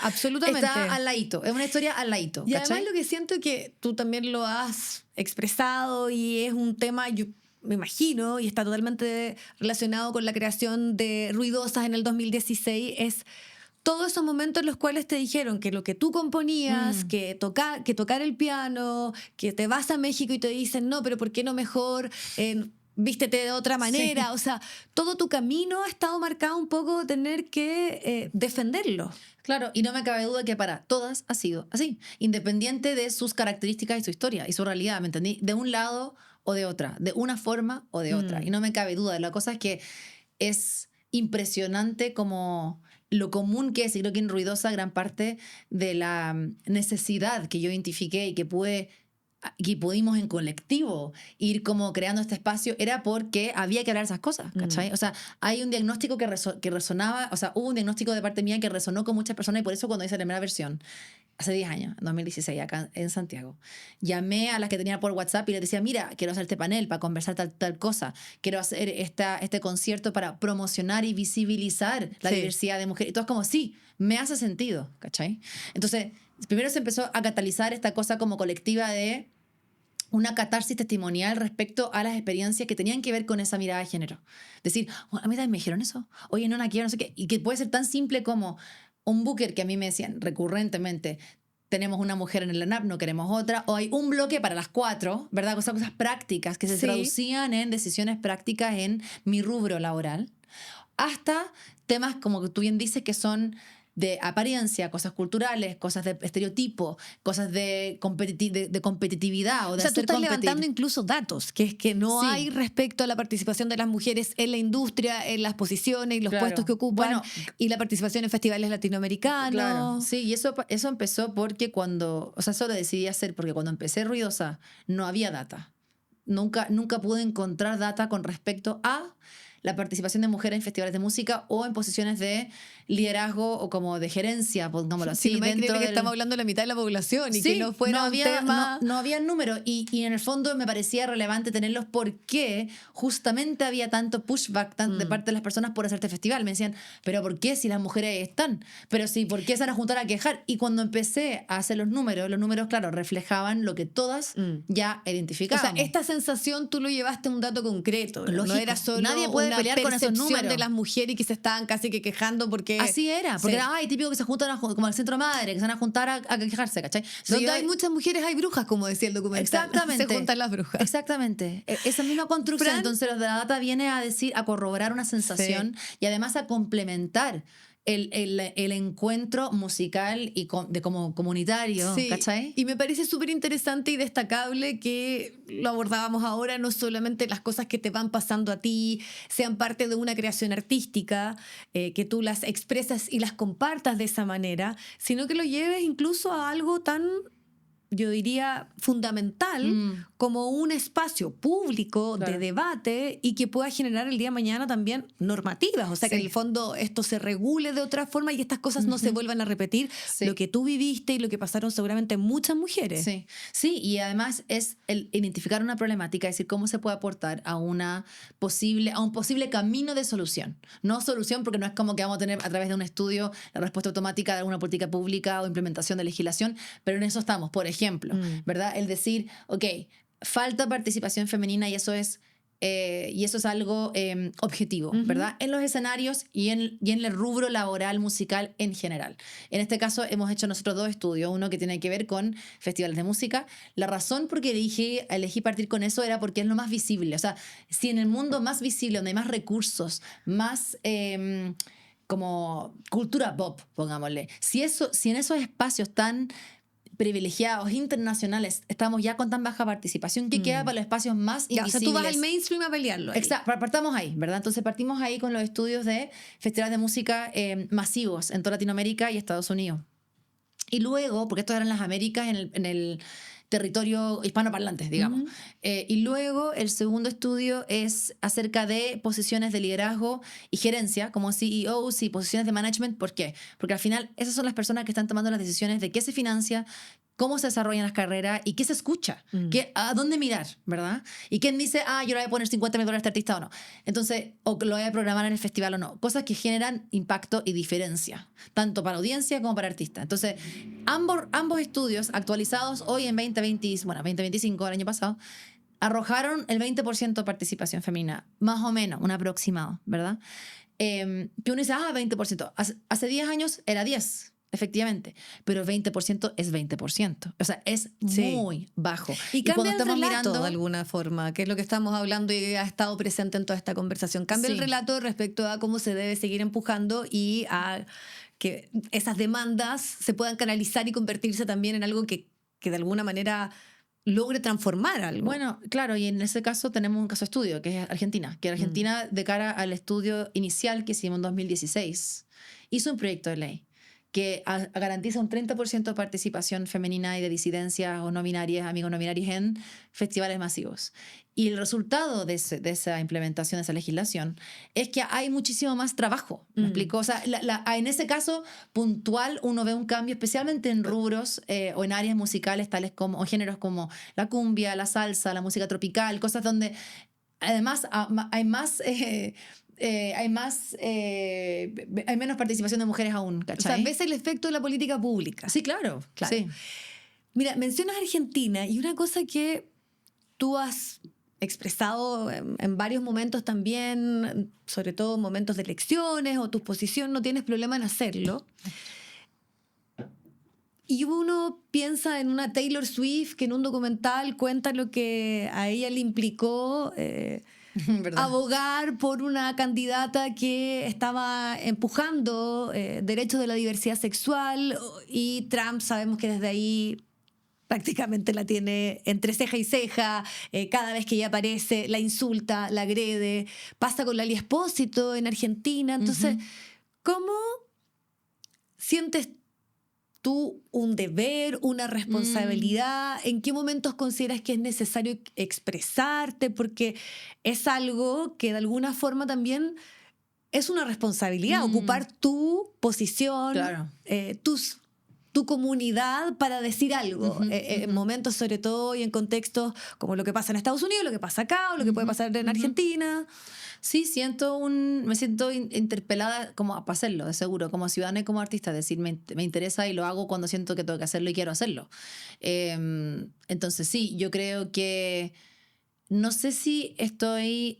absolutamente está al ladito. Es una historia al ladito. Y ¿cachai? además lo que siento es que tú también lo has expresado y es un tema, yo me imagino, y está totalmente relacionado con la creación de Ruidosas en el 2016, es todos esos momentos en los cuales te dijeron que lo que tú componías, que tocar el piano, que te vas a México y te dicen, no, pero ¿por qué no mejor vístete de otra manera? Sí. O sea, todo tu camino ha estado marcado un poco tener que defenderlo. Claro, y no me cabe duda que para todas ha sido así, independiente de sus características y su historia y su realidad, ¿me entendí? De un lado o de otra, de una forma o de otra. Y no me cabe duda. La cosa es que es impresionante como... lo común que es, y creo que en Ruidosa gran parte de la necesidad que yo identifiqué y que pudimos en colectivo ir como creando este espacio era porque había que hablar esas cosas, ¿cachai? O sea, hay un diagnóstico que resonaba, o sea, hubo un diagnóstico de parte mía que resonó con muchas personas y por eso cuando hice la primera versión, hace 10 años, en 2016, acá en Santiago, llamé a las que tenía por WhatsApp y les decía, mira, quiero hacer este panel para conversar tal cosa, quiero hacer este concierto para promocionar y visibilizar la diversidad de mujeres. Y todos como, sí, me hace sentido, ¿cachai? Entonces, primero se empezó a catalizar esta cosa como colectiva de una catarsis testimonial respecto a las experiencias que tenían que ver con esa mirada de género. Decir, "Oh, a mí también me dijeron eso, oye, no, quiero, no sé qué", y que puede ser tan simple como un booker que a mí me decían recurrentemente, tenemos una mujer en el line-up, no queremos otra, o hay un bloque para las 4, ¿verdad? Cosas prácticas que se Sí. traducían en decisiones prácticas en mi rubro laboral, hasta temas como que tú bien dices que son de apariencia, cosas culturales, cosas de estereotipo, cosas de competitividad o de O sea, tú hacer estás competir. levantando incluso datos, que es que no Sí. hay respecto a la participación de las mujeres en la industria, en las posiciones y los Claro. puestos que ocupan, Bueno, y la participación en festivales latinoamericanos. Claro, sí, y eso empezó porque eso lo decidí hacer porque cuando empecé Ruidosa no había data. Nunca pude encontrar data con respecto a la participación de mujeres en festivales de música o en posiciones de liderazgo o como de gerencia, pongámoslo así. Sí, no me dentro increíble que del... estamos hablando de la mitad de la población y Sí, que no fuera un tema... no había número y en el fondo me parecía relevante tenerlos porque justamente había tanto pushback de parte de las personas por hacer este festival. Me decían, pero ¿por qué si las mujeres están? Pero sí, ¿por qué se van a juntar a quejar? Y cuando empecé a hacer los números, claro, reflejaban lo que todas ya O identificábamos. sea, esta sensación tú lo llevaste a un dato concreto. No Lógico. era solo Nadie puede una pelear con esos percepción números de las mujeres que se estaban casi que quejando porque... Así era, porque Sí. era típico que se juntan como al centro madre, que se van a juntar a quejarse, ¿cachai? Donde hay muchas mujeres hay brujas, como decía el documental. Exactamente. Se juntan las brujas. Exactamente. Esa misma construcción. Fran, entonces, los de la data viene a decir, a corroborar una sensación y además a complementar el encuentro musical y como comunitario, sí, ¿cachai? y me parece súper interesante y destacable que lo abordábamos ahora, no solamente las cosas que te van pasando a ti sean parte de una creación artística, que tú las expresas y las compartas de esa manera, sino que lo lleves incluso a algo tan, yo diría, fundamental como un espacio público Claro. de debate y que pueda generar el día de mañana también normativas. O sea, que Sí. en el fondo esto se regule de otra forma y estas cosas no se vuelvan a repetir. Sí. Lo que tú viviste y lo que pasaron seguramente muchas mujeres. Sí, sí, y además es el identificar una problemática, es decir, cómo se puede aportar a un posible camino de solución. No solución porque no es como que vamos a tener a través de un estudio la respuesta automática de alguna política pública o implementación de legislación, pero en eso estamos, por ejemplo, ¿verdad? El decir, ok, falta participación femenina y eso es algo objetivo, ¿verdad? En los escenarios y en el rubro laboral musical en general. En este caso hemos hecho nosotros 2 estudios, uno que tiene que ver con festivales de música. La razón por que elegí partir con eso era porque es lo más visible. O sea, si en el mundo más visible, donde hay más recursos, más... como cultura pop, pongámosle. Si en esos espacios tan privilegiados, internacionales, estamos ya con tan baja participación, ¿qué queda para los espacios más Ya, invisibles? o sea, tú vas al mainstream a pelearlo. Ahí. Exacto, partamos ahí, ¿verdad? Entonces partimos ahí con los estudios de festivales de música masivos en toda Latinoamérica y Estados Unidos. Y luego, porque estos eran las Américas en el territorio hispanoparlante, digamos. Y luego el segundo estudio es acerca de posiciones de liderazgo y gerencia, como CEOs y posiciones de management. ¿Por qué? Porque al final esas son las personas que están tomando las decisiones de qué se financia, cómo se desarrollan las carreras y qué se escucha, a dónde mirar, ¿verdad? Y quién dice, yo le voy a poner $50,000 a este artista o no. Entonces, o lo voy a programar en el festival o no. Cosas que generan impacto y diferencia, tanto para audiencia como para artista. Entonces, ambos estudios actualizados hoy en 2025, el año pasado, arrojaron el 20% de participación femenina, más o menos, un aproximado, ¿verdad? Que uno dice, 20%. Hace 10 años era 10%. Efectivamente, pero 20% es 20%. O sea, es muy bajo. Y cambia cuando estamos el relato mirando de alguna forma, que es lo que estamos hablando y ha estado presente en toda esta conversación. Cambia el relato respecto a cómo se debe seguir empujando y a que esas demandas se puedan canalizar y convertirse también en algo que de alguna manera logre transformar algo. Bueno, claro, y en ese caso tenemos un caso de estudio, que es Argentina. Que Argentina, de cara al estudio inicial que hicimos en 2016, hizo un proyecto de ley que garantiza un 30% de participación femenina y de disidencias o no binarias, amigos no binarios en festivales masivos. Y el resultado de esa implementación, de esa legislación, es que hay muchísimo más trabajo. ¿Me explico? O sea, en ese caso puntual uno ve un cambio, especialmente en rubros o en áreas musicales tales como, o géneros como la cumbia, la salsa, la música tropical, cosas donde además hay más... hay menos participación de mujeres aún, O sea, ¿cachai? ves el efecto de la política pública. Sí, claro. Sí. Mira, mencionas Argentina y una cosa que tú has expresado en varios momentos también, sobre todo en momentos de elecciones o tu posición, no tienes problema en hacerlo. Y uno piensa en una Taylor Swift que en un documental cuenta lo que a ella le implicó ¿Verdad? abogar por una candidata que estaba empujando derechos de la diversidad sexual, y Trump sabemos que desde ahí prácticamente la tiene entre ceja y ceja. Cada vez que ella aparece la insulta, la agrede. Pasa con Lali Espósito en Argentina. Entonces, ¿cómo sientes tú un deber, una responsabilidad? ¿En qué momentos consideras que es necesario expresarte? Porque es algo que de alguna forma también es una responsabilidad, ocupar tu posición, Claro. tu comunidad para decir algo, en momentos sobre todo y en contextos como lo que pasa en Estados Unidos, lo que pasa acá o lo que puede pasar en Argentina. Sí, me siento interpelada como para hacerlo, de seguro, como ciudadana y como artista, es decir, me interesa y lo hago cuando siento que tengo que hacerlo y quiero hacerlo. Entonces sí, yo creo que no sé si estoy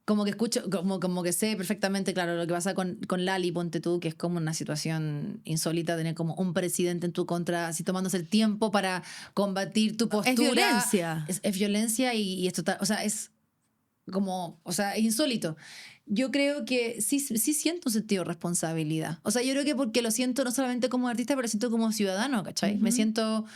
como que escucho, como que sé perfectamente, claro, lo que pasa con Lali, ponte tú, que es como una situación insólita tener como un presidente en tu contra, así tomándose el tiempo para combatir tu postura. Es violencia. Es violencia y es total, o sea, es como, o sea, es insólito. Yo creo que sí siento un sentido de responsabilidad. O sea, yo creo que porque lo siento no solamente como artista, pero lo siento como ciudadano, ¿cachai? Me siento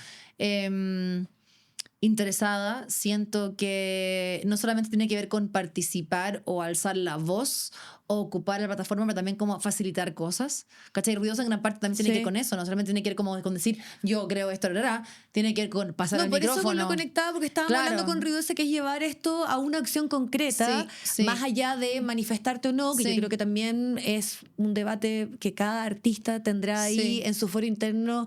interesada, siento que no solamente tiene que ver con participar o alzar la voz o ocupar la plataforma, pero también como facilitar cosas. ¿Cachai? Ruidosa en gran parte también tiene que ver con eso, no solamente tiene que ver como con decir yo creo esto, tiene que ver con pasar el por micrófono. eso lo conectaba, porque estábamos hablando con Ruidosa, que es llevar esto a una acción concreta, Sí. más allá de manifestarte o no, que yo creo que también es un debate que cada artista tendrá ahí en su foro interno,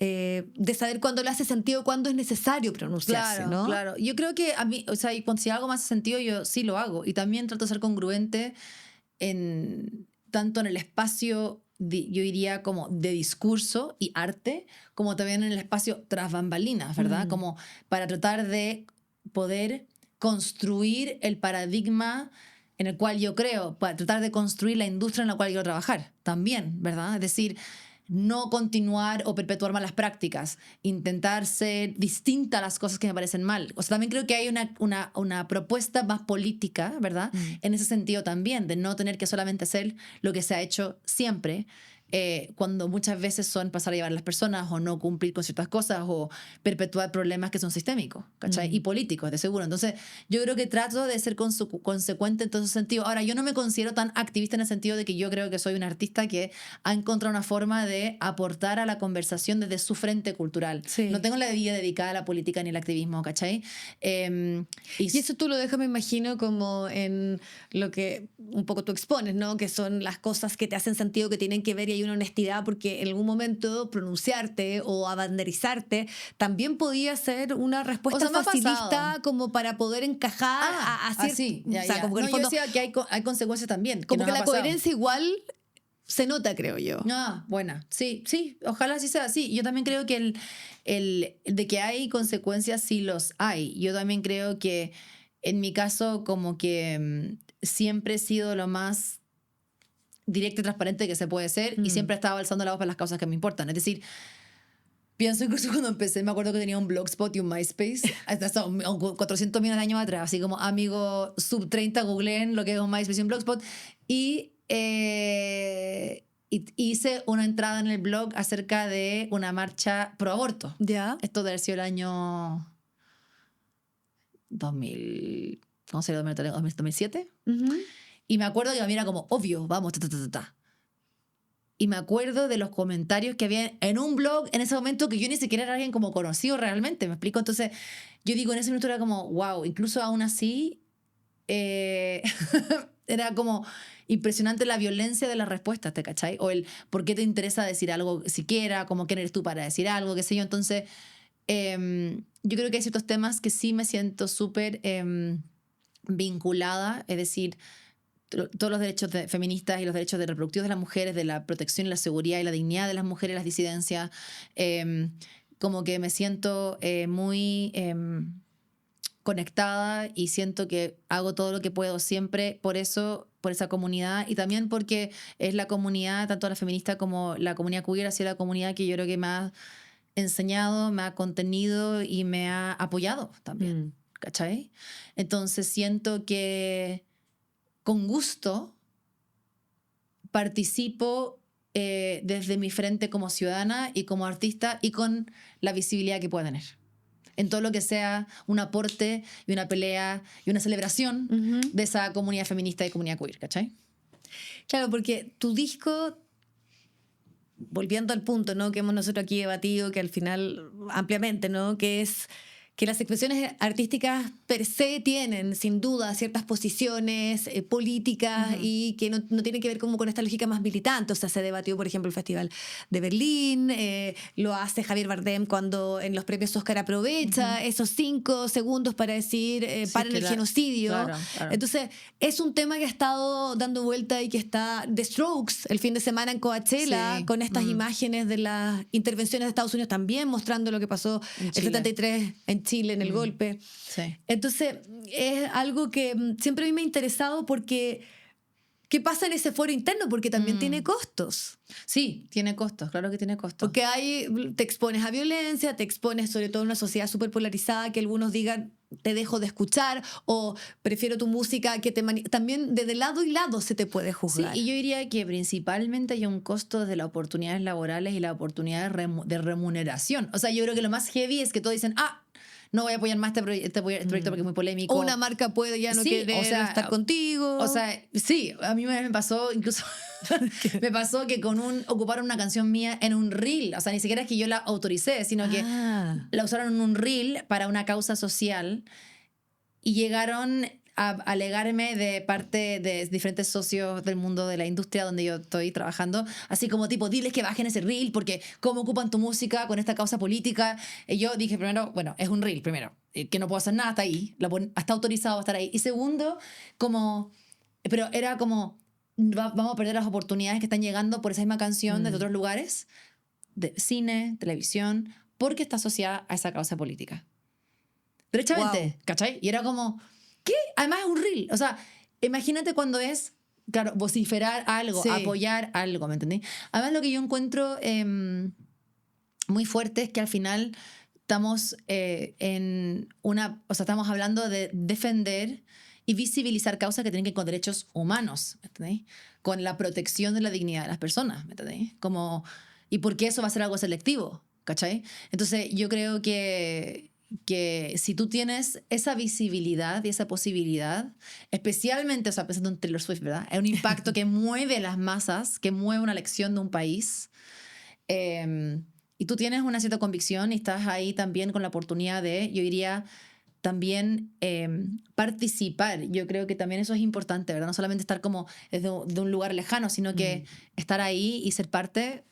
de saber cuándo le hace sentido, cuándo es necesario pronunciarse, Claro, ¿no? claro. Yo creo que a mí, o sea, y si algo más hace sentido, yo sí lo hago. Y también trato de ser congruente tanto en el espacio, yo diría como de discurso y arte, como también en el espacio tras bambalinas, ¿verdad? Como para tratar de poder construir el paradigma en el cual yo creo, para tratar de construir la industria en la cual quiero trabajar también, ¿verdad? Es decir, no continuar o perpetuar malas prácticas, intentar ser distinta a las cosas que me parecen mal. O sea, también creo que hay una propuesta más política, ¿verdad? En ese sentido también, de no tener que solamente hacer lo que se ha hecho siempre, cuando muchas veces son pasar a llevar a las personas o no cumplir con ciertas cosas o perpetuar problemas que son sistémicos, ¿cachai? Y políticos, de seguro. Entonces, yo creo que trato de ser consecuente en todo ese sentido. Ahora, yo no me considero tan activista en el sentido de que yo creo que soy un artista que ha encontrado una forma de aportar a la conversación desde su frente cultural. Sí. No tengo la vida dedicada a la política ni al activismo, ¿cachai? Y eso tú lo dejas, me imagino, como en lo que un poco tú expones, ¿no? Que son las cosas que te hacen sentido, que tienen que ver, y hay una honestidad, porque en algún momento pronunciarte o abanderizarte también podía ser una respuesta facilista como para poder encajar así, ya, o sea, como que en el yo fondo, decía que hay consecuencias también. como que la coherencia igual se nota, creo yo. Buena. Sí, ojalá así sea así. Yo también creo que el de que hay consecuencias, sí los hay. Yo también creo que en mi caso como que siempre he sido lo más directa y transparente que se puede ser y siempre he estado alzando la voz para las causas que me importan. Es decir, pienso incluso cuando empecé, me acuerdo que tenía un Blogspot y un MySpace, hasta 400 millones de años atrás, así como amigo sub 30, googleen lo que es un MySpace y un Blogspot, y hice una entrada en el blog acerca de una marcha pro aborto. ¿Ya? Esto debe haber sido el año 2000, ¿cómo sería? 2007. Y me acuerdo que a mí era como, obvio, vamos, Y me acuerdo de los comentarios que había en un blog en ese momento, que yo ni siquiera era alguien como conocido realmente, ¿me explico? Entonces yo digo, en ese momento era como, wow, incluso aún así era como impresionante la violencia de las respuestas, ¿te cachai? O el por qué te interesa decir algo siquiera, como quién eres tú para decir algo, qué sé yo. Entonces yo creo que hay ciertos temas que sí me siento súper vinculada, es decir, todos los derechos feministas y los derechos reproductivos de las mujeres, de la protección y la seguridad y la dignidad de las mujeres, las disidencias, como que me siento muy conectada y siento que hago todo lo que puedo siempre por eso, por esa comunidad, y también porque es la comunidad, tanto la feminista como la comunidad queer, ha sido la comunidad que yo creo que me ha enseñado, me ha contenido y me ha apoyado también, ¿cachai? Entonces siento que con gusto participo desde mi frente como ciudadana y como artista y con la visibilidad que pueda tener. En todo lo que sea un aporte y una pelea y una celebración de esa comunidad feminista y comunidad queer, ¿cachai? Claro, porque tu disco, volviendo al punto, ¿no?, que hemos nosotros aquí debatido, que al final ampliamente, ¿no?, que es que las expresiones artísticas per se tienen, sin duda, ciertas posiciones políticas y que no tienen que ver como con esta lógica más militante. O sea, se debatió, por ejemplo, el Festival de Berlín, lo hace Javier Bardem cuando en los premios Oscar aprovecha esos 5 segundos para decir paren el genocidio. Claro. Entonces, es un tema que ha estado dando vuelta y que está The Strokes el fin de semana en Coachella, con estas imágenes de las intervenciones de Estados Unidos también mostrando lo que pasó el 73 en Chile, en el golpe. Sí. Entonces, es algo que siempre a mí me ha interesado porque ¿qué pasa en ese foro interno? Porque también tiene costos. Sí, tiene costos, claro que tiene costos. Porque te expones a violencia, te expones sobre todo a una sociedad súper polarizada, que algunos digan te dejo de escuchar o prefiero tu música, que también desde lado y lado se te puede juzgar. Sí, y yo diría que principalmente hay un costo de las oportunidades laborales y la oportunidad de remuneración. O sea, yo creo que lo más heavy es que todos dicen, no voy a apoyar más este proyecto porque es muy polémico. O una marca puede ya no querer estar contigo. O sea, sí, a mí me pasó incluso... me pasó que ocuparon una canción mía en un reel. O sea, ni siquiera es que yo la autoricé, sino que la usaron en un reel para una causa social y llegaron a alegarme de parte de diferentes socios del mundo de la industria donde yo estoy trabajando, así como tipo, diles que bajen ese reel porque cómo ocupan tu música con esta causa política. Y yo dije primero, bueno, es un reel, primero, que no puedo hacer nada hasta ahí, está autorizado a estar ahí. Y segundo, pero era como, vamos a perder las oportunidades que están llegando por esa misma canción desde otros lugares, de cine, televisión, porque está asociada a esa causa política. Derechamente, ¿cachai? Y era como... ¿Qué? Además es un reel. O sea, imagínate cuando es, claro, vociferar algo, apoyar algo, ¿me entendí? Además lo que yo encuentro muy fuerte es que al final estamos estamos hablando de defender y visibilizar causas que tienen que ver con derechos humanos, ¿me entendí? Con la protección de la dignidad de las personas, ¿me entendí? ¿Y por qué eso va a ser algo selectivo? ¿Cachai? Entonces yo creo que si tú tienes esa visibilidad y esa posibilidad, especialmente, o sea, pensando en Taylor Swift, ¿verdad? Es un impacto que mueve las masas, que mueve una elección de un país. Y tú tienes una cierta convicción y estás ahí también con la oportunidad de, yo diría, también participar. Yo creo que también eso es importante, ¿verdad? No solamente estar como desde de un lugar lejano, sino que estar ahí y ser parte.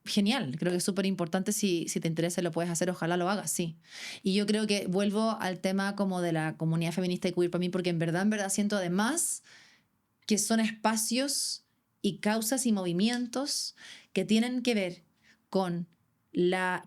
Genial, creo que es súper importante. Si te interesa y lo puedes hacer, ojalá lo hagas, sí. Y yo creo que vuelvo al tema como de la comunidad feminista y queer para mí, porque en verdad siento además que son espacios y causas y movimientos que tienen que ver con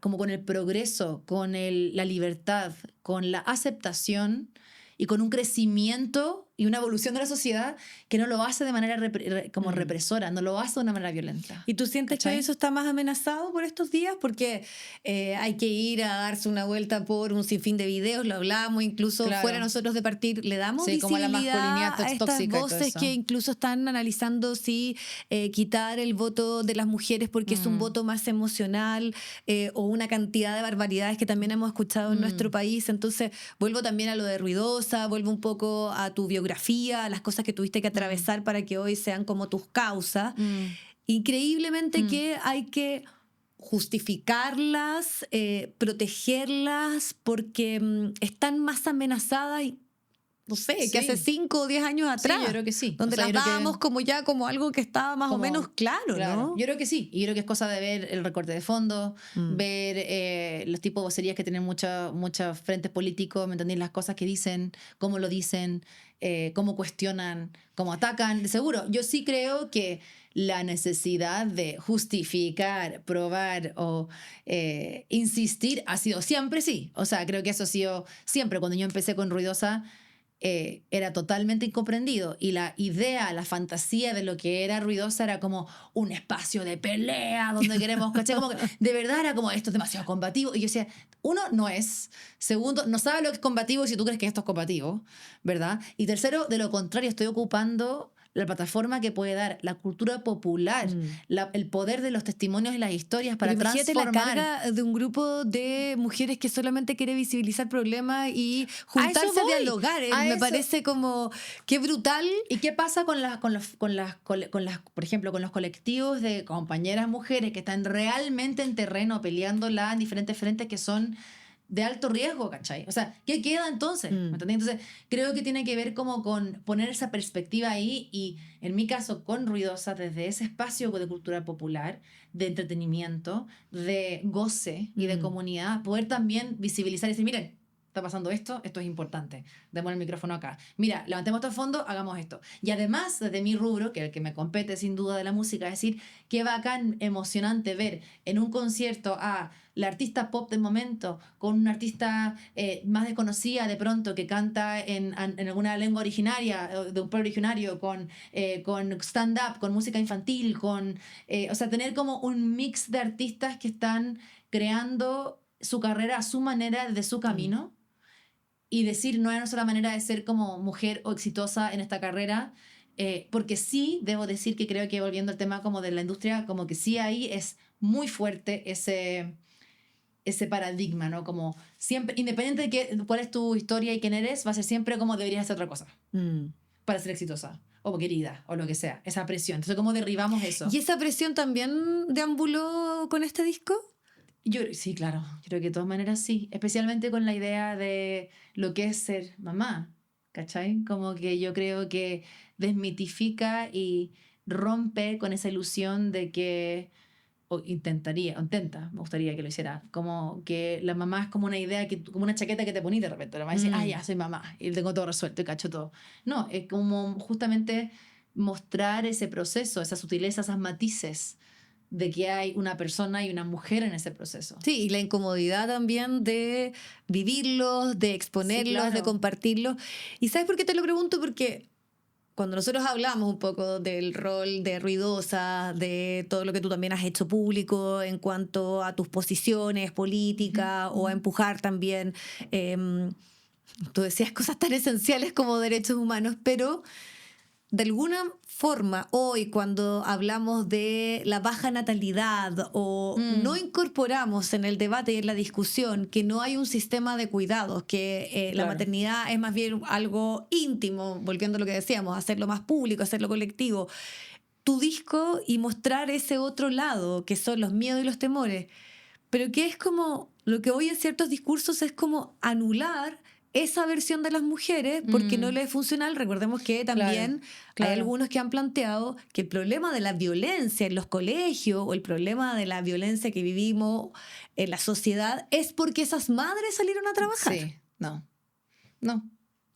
como con el progreso, con la libertad, con la aceptación y con un crecimiento y una evolución de la sociedad que no lo hace de manera como represora, no lo hace de una manera violenta. ¿Y tú sientes que eso está más amenazado por estos días? Porque hay que ir a darse una vuelta por un sinfín de videos, lo hablamos, incluso fuera nosotros de partir, le damos visibilidad como la masculinidad a estas voces que incluso están analizando si quitar el voto de las mujeres porque es un voto más emocional o una cantidad de barbaridades que también hemos escuchado en nuestro país. Entonces vuelvo también a lo de Ruidosa, vuelvo un poco a tu biografía, a las cosas que tuviste que atravesar para que hoy sean como tus causas. Increíblemente que hay que justificarlas, protegerlas, porque están más amenazadas no sé, Sí. que hace 5 o 10 años Sí, atrás. yo creo que sí. Donde O sea, las yo creo que- dábamos como ya como algo que estaba más o como- menos claro, ¿no? Yo creo que sí. Y yo creo que es cosa de ver el recorte de fondos, ver los tipos de vocerías que tienen muchos frentes políticos, ¿me entendés? Las cosas que dicen, cómo lo dicen, cómo cuestionan, cómo atacan. De seguro, yo sí creo que la necesidad de justificar, probar o insistir ha sido siempre sí. O sea, creo que eso ha sido siempre. Cuando yo empecé con Ruidosa, era totalmente incomprendido y la idea, la fantasía de lo que era Ruidosa era como un espacio de pelea donde queremos, ¿cachai? Como que de verdad era como esto es demasiado combativo y yo decía, uno, no es, segundo, no sabe lo que es combativo si tú crees que esto es combativo, ¿verdad? Y tercero, de lo contrario, estoy ocupando la plataforma que puede dar la cultura popular, el poder de los testimonios y las historias para Pero imagínate la transformar. carga de un grupo de mujeres que solamente quiere visibilizar problemas y A eso juntarse a voy, dialogar. a Me eso. parece como, qué brutal. ¿Y qué pasa por ejemplo, con los colectivos de compañeras mujeres que están realmente en terreno peleándola en diferentes frentes que son de alto riesgo, ¿cachai? O sea, ¿qué queda entonces? ¿Me entendés? Entonces, creo que tiene que ver como con poner esa perspectiva ahí y, en mi caso, con Ruidosa, desde ese espacio de cultura popular, de entretenimiento, de goce y de comunidad, poder también visibilizar y decir, miren, está pasando esto es importante, demos el micrófono acá. Mira, levantemos estos fondos, hagamos esto. Y además, desde mi rubro, que es el que me compete sin duda de la música, es decir, qué bacán, emocionante ver en un concierto a la artista pop del momento con una artista más desconocida de pronto que canta en alguna lengua originaria, de un pueblo originario, con stand-up, con música infantil, o sea, tener como un mix de artistas que están creando su carrera a su manera, de su camino. Y decir, no hay una sola manera de ser como mujer o exitosa en esta carrera, porque sí, debo decir que creo que volviendo al tema como de la industria, como que sí ahí es muy fuerte ese paradigma, ¿no? Como siempre, independiente de cuál es tu historia y quién eres, va a ser siempre como deberías hacer otra cosa para ser exitosa o querida o lo que sea, esa presión. Entonces, ¿cómo derribamos eso? ¿Y esa presión también deambuló con este disco? Sí, claro, yo creo que de todas maneras sí, especialmente con la idea de lo que es ser mamá, ¿cachai? Como que yo creo que desmitifica y rompe con esa ilusión de que, o me gustaría que lo hiciera, como que la mamá es como una idea, como una chaqueta que te ponís de repente, la mamá dice, ya, soy mamá, y tengo todo resuelto y cacho todo. No, es como justamente mostrar ese proceso, esa sutileza, esas matices de que hay una persona y una mujer en ese proceso. Sí, y la incomodidad también de vivirlos, de exponerlos, Sí, claro. de compartirlos. ¿Y sabes por qué te lo pregunto? Porque cuando nosotros hablamos un poco del rol de Ruidosa, de todo lo que tú también has hecho público en cuanto a tus posiciones políticas o a empujar también, tú decías cosas tan esenciales como derechos humanos, pero de alguna forma, hoy cuando hablamos de la baja natalidad o no incorporamos en el debate y en la discusión que no hay un sistema de cuidados, que la Claro. maternidad es más bien algo íntimo, volviendo a lo que decíamos, hacerlo más público, hacerlo colectivo, tu disco y mostrar ese otro lado, que son los miedos y los temores, pero que es como lo que hoy en ciertos discursos es como anular esa versión de las mujeres porque no les es funcional. Recordemos que también Claro. hay algunos que han planteado que el problema de la violencia en los colegios o el problema de la violencia que vivimos en la sociedad es porque esas madres salieron a trabajar. Sí, no.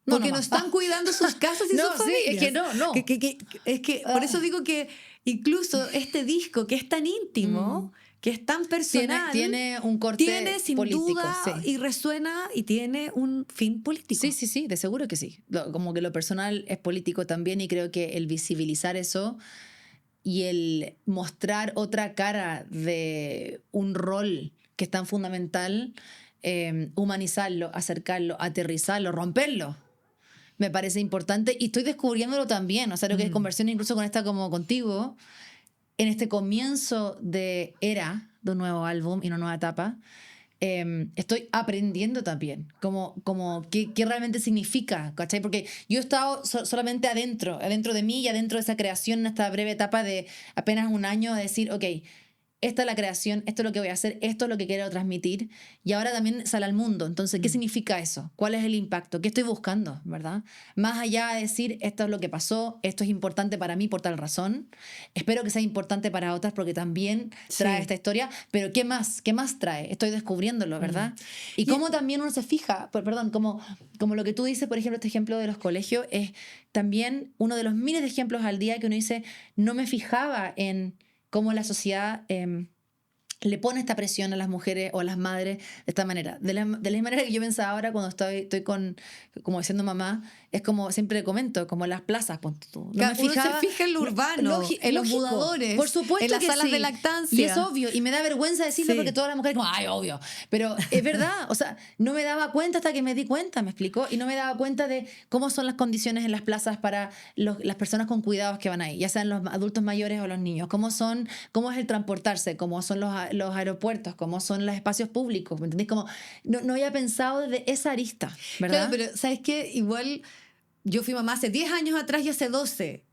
Porque no nomás. están cuidando sus casas y No, sus sí, familias. es que no. Es que por eso digo que incluso este disco que es tan íntimo, que es tan personal, tiene un corte tiene sin político, duda sí. y resuena y tiene un fin político. Sí, de seguro que sí. Como que lo personal es político también y creo que el visibilizar eso y el mostrar otra cara de un rol que es tan fundamental, humanizarlo, acercarlo, aterrizarlo, romperlo, me parece importante y estoy descubriéndolo también. O sea, creo que es conversión incluso con esta como contigo, en este comienzo de era de un nuevo álbum y una nueva etapa, estoy aprendiendo también como qué realmente significa, ¿cachai? Porque yo he estado solamente adentro de mí y adentro de esa creación en esta breve etapa de apenas un año de decir, ok, esta es la creación, esto es lo que voy a hacer, esto es lo que quiero transmitir, y ahora también sale al mundo. Entonces, ¿qué significa eso? ¿Cuál es el impacto? ¿Qué estoy buscando, verdad? Más allá de decir, esto es lo que pasó, esto es importante para mí por tal razón, espero que sea importante para otras porque también trae esta historia, pero ¿qué más? ¿Qué más trae? Estoy descubriéndolo, ¿verdad? Y cómo también uno se fija, perdón, como lo que tú dices, por ejemplo, este ejemplo de los colegios, es también uno de los miles de ejemplos al día que uno dice, no me fijaba en cómo la sociedad le pone esta presión a las mujeres o a las madres de esta manera. De la misma manera que yo pensaba ahora cuando estoy como siendo mamá, es como siempre comento, como en las plazas. Ponte tú. No me fijaba, uno se fija en lo urbano, en los lógico, mudadores, por supuesto, en las que salas sí. de lactancia. Y es obvio, y me da vergüenza decirlo porque todas las mujeres como, ay, obvio. Pero es verdad, o sea, no me daba cuenta hasta que me di cuenta, ¿me explicó? Y no me daba cuenta de cómo son las condiciones en las plazas para las personas con cuidados que van ahí, ya sean los adultos mayores o los niños, cómo es el transportarse, cómo son los aeropuertos, cómo son los espacios públicos, ¿me entendés? Como no había pensado desde esa arista, ¿verdad? Claro, pero ¿sabes qué? Igual yo fui mamá hace 10 años atrás y hace 12.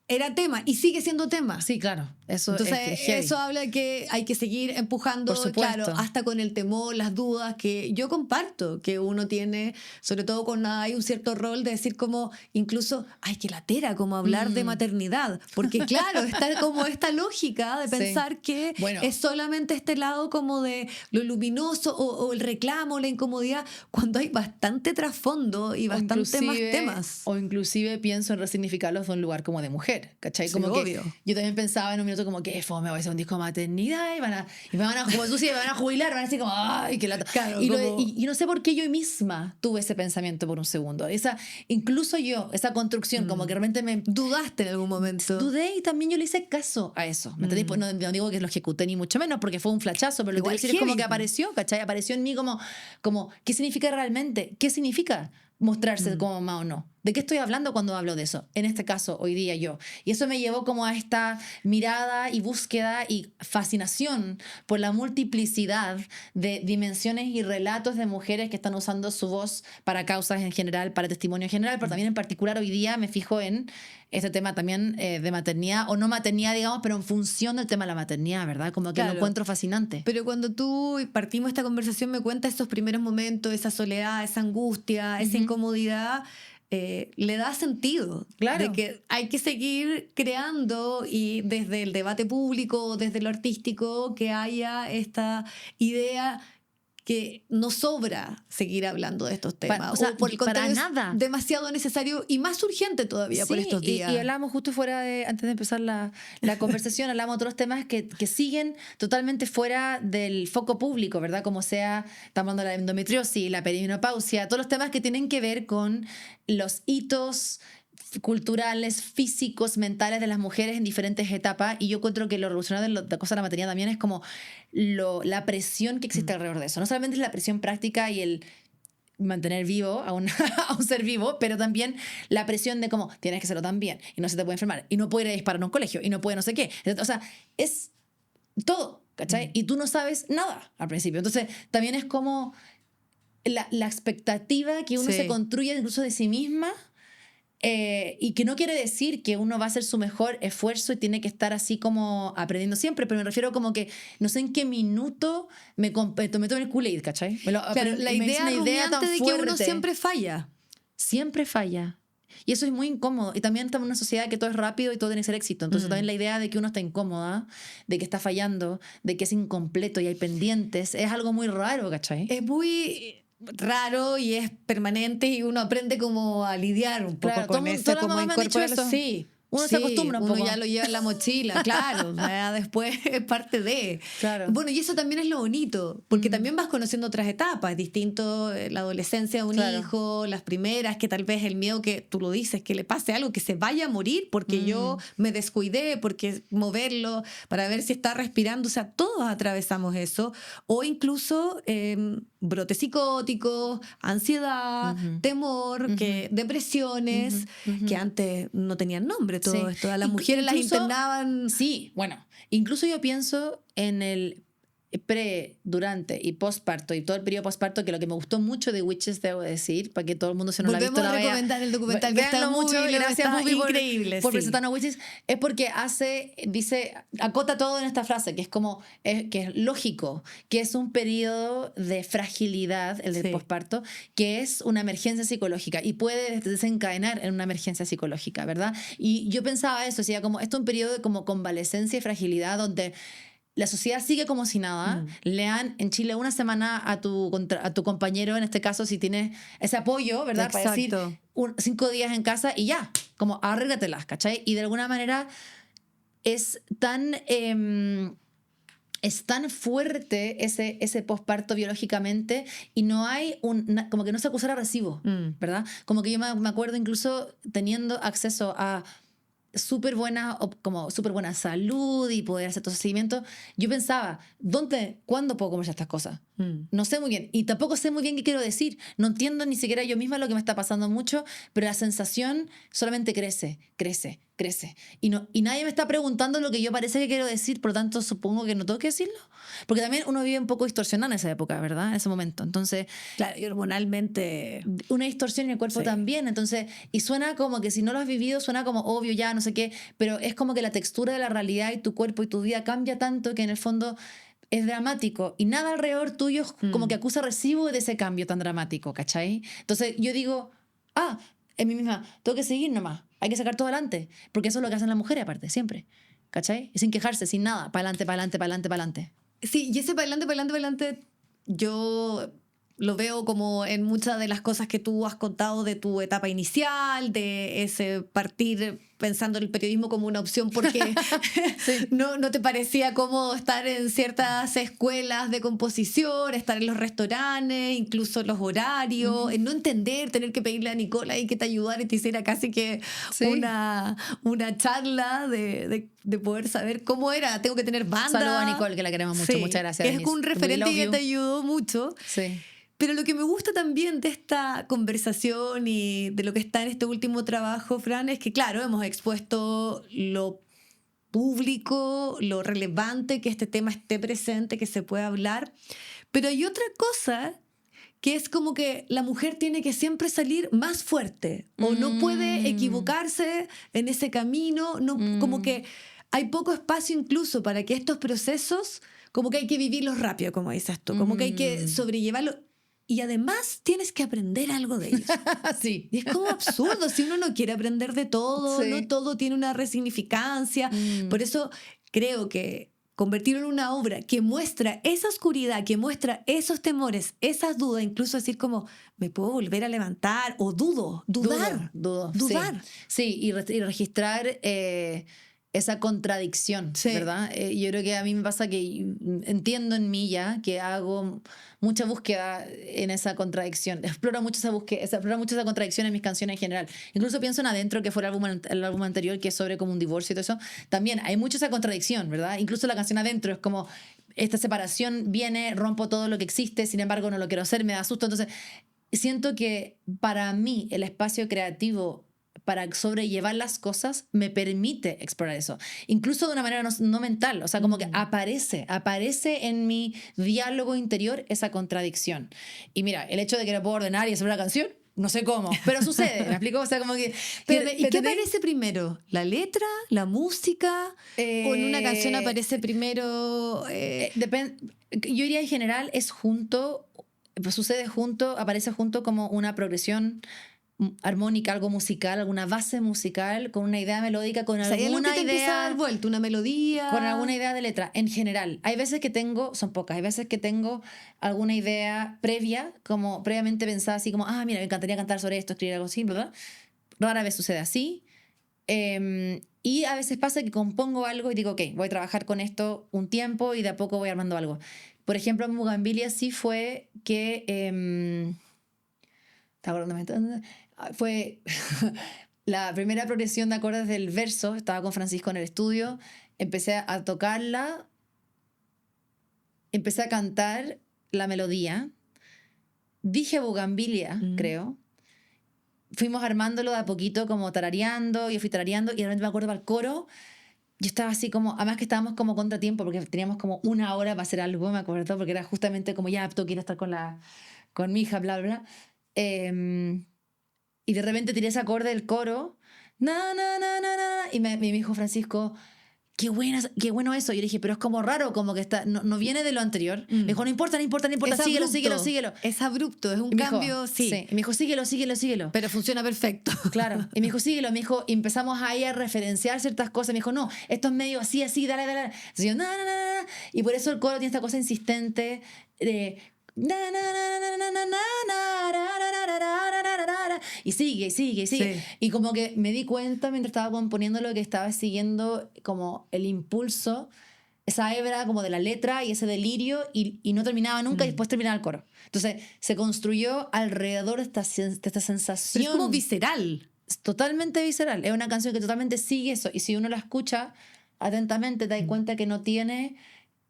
Era tema y sigue siendo tema. Sí, claro. Eso Entonces, es heavy. eso habla de que hay que seguir empujando, Por supuesto. claro, hasta con el temor, las dudas, que yo comparto, que uno tiene, sobre todo cuando hay un cierto rol de decir como, incluso, ay, que latera, como hablar de maternidad. Porque claro, está como esta lógica de pensar que es solamente este lado como de lo luminoso o el reclamo, la incomodidad, cuando hay bastante trasfondo y bastante más temas. O inclusive pienso en resignificarlos de un lugar como de mujer, ¿cachai? Sí, como obvio. Que yo también pensaba en un minuto como que fome, va a ser un disco de maternidad y me van a como tú sí, me van a jubilar, van a decir como ay, qué lata. Claro, y no sé por qué yo misma tuve ese pensamiento por un segundo. Incluso yo, esa construcción, como que realmente me dudaste en algún momento. Dudé y también yo le hice caso a eso. ¿Me entendés? Pues no digo que lo ejecuté ni mucho menos porque fue un flachazo, pero lo que quiero decir es como que apareció, ¿cachai? Apareció en mí como ¿qué significa realmente? ¿Qué significa mostrarse como mamá o no? ¿De qué estoy hablando cuando hablo de eso? En este caso, hoy día yo. Y eso me llevó como a esta mirada y búsqueda y fascinación por la multiplicidad de dimensiones y relatos de mujeres que están usando su voz para causas en general, para testimonio en general, pero también en particular hoy día me fijo en este tema también de maternidad, o no maternidad, digamos, pero en función del tema de la maternidad, ¿verdad? Como que lo encuentro fascinante. Pero cuando tú partimos esta conversación me cuentas esos primeros momentos, esa soledad, esa angustia, esa incomodidad, le da sentido. Claro. De que hay que seguir creando y desde el debate público, desde lo artístico, que haya esta idea que no sobra seguir hablando de estos temas. O sea, por el contrario, para nada. Es demasiado necesario y más urgente todavía por estos días. Y hablamos justo fuera antes de empezar la conversación, hablamos de otros temas que siguen totalmente fuera del foco público, ¿verdad? Como sea, estamos hablando de la endometriosis, la perimenopausia, todos los temas que tienen que ver con los hitos culturales, físicos, mentales de las mujeres en diferentes etapas, y yo encuentro que lo revolucionario de la cosa de la maternidad también es como la presión que existe alrededor de eso. No solamente es la presión práctica y el mantener vivo a un ser vivo, pero también la presión de cómo tienes que hacerlo tan bien y no se te puede enfermar y no puede ir a disparar a un colegio y no puede no sé qué. O sea, es todo, ¿cachai? Y tú no sabes nada al principio. Entonces también es como la expectativa que uno se construye incluso de sí misma. Y que no quiere decir que uno va a hacer su mejor esfuerzo y tiene que estar así como aprendiendo siempre, pero me refiero como que no sé en qué minuto me meto en el Kool-Aid, ¿cachai? Claro, la idea tan de que uno siempre falla. Siempre falla. Y eso es muy incómodo. Y también estamos en una sociedad que todo es rápido y todo tiene que ser éxito. Entonces también la idea de que uno está incómoda, de que está fallando, de que es incompleto y hay pendientes, es algo muy raro, ¿cachai? Es muy raro y es permanente y uno aprende como a lidiar un poco con eso, como incorporarlo. Sí. Uno se acostumbra un poco. Uno ya lo lleva en la mochila, claro. Ya después es parte de. Claro. Bueno, y eso también es lo bonito, porque también vas conociendo otras etapas. Es distinto la adolescencia de un hijo, las primeras, que tal vez el miedo que tú lo dices, que le pase algo, que se vaya a morir porque yo me descuidé, porque moverlo para ver si está respirando. O sea, todos atravesamos eso. O incluso brotes psicóticos, ansiedad, temor, depresiones, que antes no tenían nombre. Todo esto. A las mujeres las internaban. Sí, bueno, incluso yo pienso en durante y postparto y todo el periodo postparto, que lo que me gustó mucho de Witches, debo decir, para que todo el mundo se no lo ha visto, Volvemos a la vea. recomendar el documental que está Véanlo mucho, muy y gracias está Bubi increíble, por sí. presentarnos Witches, es porque dice, acota todo en esta frase, que es como, que es lógico, que es un periodo de fragilidad, el del Sí. postparto, que es una emergencia psicológica y puede desencadenar en una emergencia psicológica, ¿verdad? Y yo pensaba eso, decía, como, esto es un periodo de como convalescencia y fragilidad donde la sociedad sigue como si nada. Le dan en Chile una semana a tu compañero, en este caso, si tienes ese apoyo, ¿verdad? Para decir Exacto. 5 días en casa y ya, como arréglatelas, ¿cachai? Y de alguna manera es tan fuerte ese posparto biológicamente y no hay como que no se acusara recibo, ¿verdad? Como que yo me acuerdo incluso teniendo acceso a súper buena salud y poder hacer todo ese seguimiento, yo pensaba, ¿cuándo puedo conversar estas cosas? No sé muy bien, y tampoco sé muy bien qué quiero decir, no entiendo ni siquiera yo misma lo que me está pasando mucho, pero la sensación solamente crece, y nadie me está preguntando lo que yo parece que quiero decir, por lo tanto supongo que no tengo que decirlo, porque también uno vive un poco distorsionado en esa época, ¿verdad? En ese momento, entonces Claro, y hormonalmente una distorsión en el cuerpo sí. también, entonces, y suena como que si no lo has vivido, suena como obvio ya, no sé qué, pero es como que la textura de la realidad y tu cuerpo y tu vida cambia tanto que en el fondo es dramático y nada alrededor tuyo como que acusa recibo de ese cambio tan dramático, ¿cachai? Entonces yo digo, en mí misma, tengo que seguir nomás, hay que sacar todo adelante, porque eso es lo que hacen las mujeres aparte, siempre, ¿cachai? Y sin quejarse, sin nada, para adelante, para adelante, para adelante, para adelante. Sí, y ese para adelante, para adelante, para adelante, yo lo veo como en muchas de las cosas que tú has contado de tu etapa inicial, de ese partir pensando en el periodismo como una opción porque Sí. no te parecía cómodo estar en ciertas escuelas de composición, estar en los restaurantes, incluso los horarios, en no entender, tener que pedirle a Nicola y que te ayudara y te hiciera casi que Sí. una charla de poder saber cómo era. Tengo que tener banda. Saludos a Nicole, que la queremos mucho. Sí, Muchas gracias. que es Denise. un We referente love que you. te ayudó mucho. Sí. Pero lo que me gusta también de esta conversación y de lo que está en este último trabajo, Fran, es que, claro, hemos expuesto lo público, lo relevante que este tema esté presente, que se pueda hablar. Pero hay otra cosa que es como que la mujer tiene que siempre salir más fuerte o no puede equivocarse en ese camino, no, como que hay poco espacio incluso para que estos procesos, como que hay que vivirlos rápido, como dices tú, como que hay que sobrellevarlo. Y además tienes que aprender algo de ellos. Sí. Y es como absurdo si uno no quiere aprender de todo, Sí. no todo tiene una resignificancia. Por eso creo que convertirlo en una obra que muestra esa oscuridad, que muestra esos temores, esas dudas, incluso decir como, ¿me puedo volver a levantar? O dudar. Dudo. Sí, y registrar esa contradicción, Sí. ¿verdad? Yo creo que a mí me pasa que entiendo en mí ya que hago mucha búsqueda en esa contradicción, exploro mucho esa contradicción en mis canciones en general. Incluso pienso en Adentro, que fue el álbum anterior, que es sobre como un divorcio y todo eso. También hay mucha esa contradicción, ¿verdad? Incluso la canción Adentro es como, esta separación viene, rompo todo lo que existe, sin embargo no lo quiero hacer, me da susto. Entonces siento que para mí el espacio creativo para sobrellevar las cosas me permite explorar eso, incluso de una manera no mental, o sea, como que aparece en mi diálogo interior esa contradicción. Y mira, el hecho de que no puedo ordenar y hacer una canción, no sé cómo, pero sucede, ¿me explico? O sea, como que... ¿Y qué aparece primero? ¿La letra? ¿La música? ¿O en una canción aparece primero...? Yo diría en general es junto, sucede junto, aparece junto como una progresión armónica, algo musical, alguna base musical, con una idea melódica, con ¿hay algo alguna que te empieza a dar idea, vuelta? ¿Una melodía? con alguna idea de letra, en general. Hay veces que tengo, son pocas, hay veces que tengo alguna idea previa, como previamente pensada, así como, mira, me encantaría cantar sobre esto, escribir algo así, ¿verdad? Rara vez sucede así. Y a veces pasa que compongo algo y digo, ok, voy a trabajar con esto un tiempo y de a poco voy armando algo. Por ejemplo, en Bugambilia sí fue que... fue la primera progresión de acordes del verso. Estaba con Francisco en el estudio, empecé a tocarla, empecé a cantar la melodía, dije Bugambilia, creo. Fuimos armándolo de a poquito, como tarareando, yo fui tarareando y de repente me acuerdo para el coro yo estaba así como, además que estábamos como contratiempo, porque teníamos como 1 hora para hacer algo, me acuerdo, porque era justamente como, ya, tú quieres estar con mi hija, bla, bla. Y de repente tiré ese acorde del coro, na, na, na, na, na, y me dijo Francisco, qué bueno eso. Y yo le dije, pero es como raro, como que no viene de lo anterior. Me dijo, no importa, Es síguelo, abrupto, síguelo. Es abrupto, es un Y me dijo, cambio, sí. Y me dijo, síguelo. Pero funciona perfecto. Claro. Y me dijo, síguelo. Me dijo, y empezamos ahí a referenciar ciertas cosas. Me dijo, no, esto es medio así, dale. Entonces yo, na. Y por eso el coro tiene esta cosa insistente de... Y sigue. Sí. Y como que me di cuenta mientras estaba componiéndolo que estaba siguiendo como el impulso, esa hebra como de la letra y ese delirio, y no terminaba nunca, y después terminaba el coro. Entonces se construyó alrededor de esta sensación. Pero es como visceral. Es totalmente visceral. Es una canción que totalmente sigue eso. Y si uno la escucha atentamente, te das cuenta que no tiene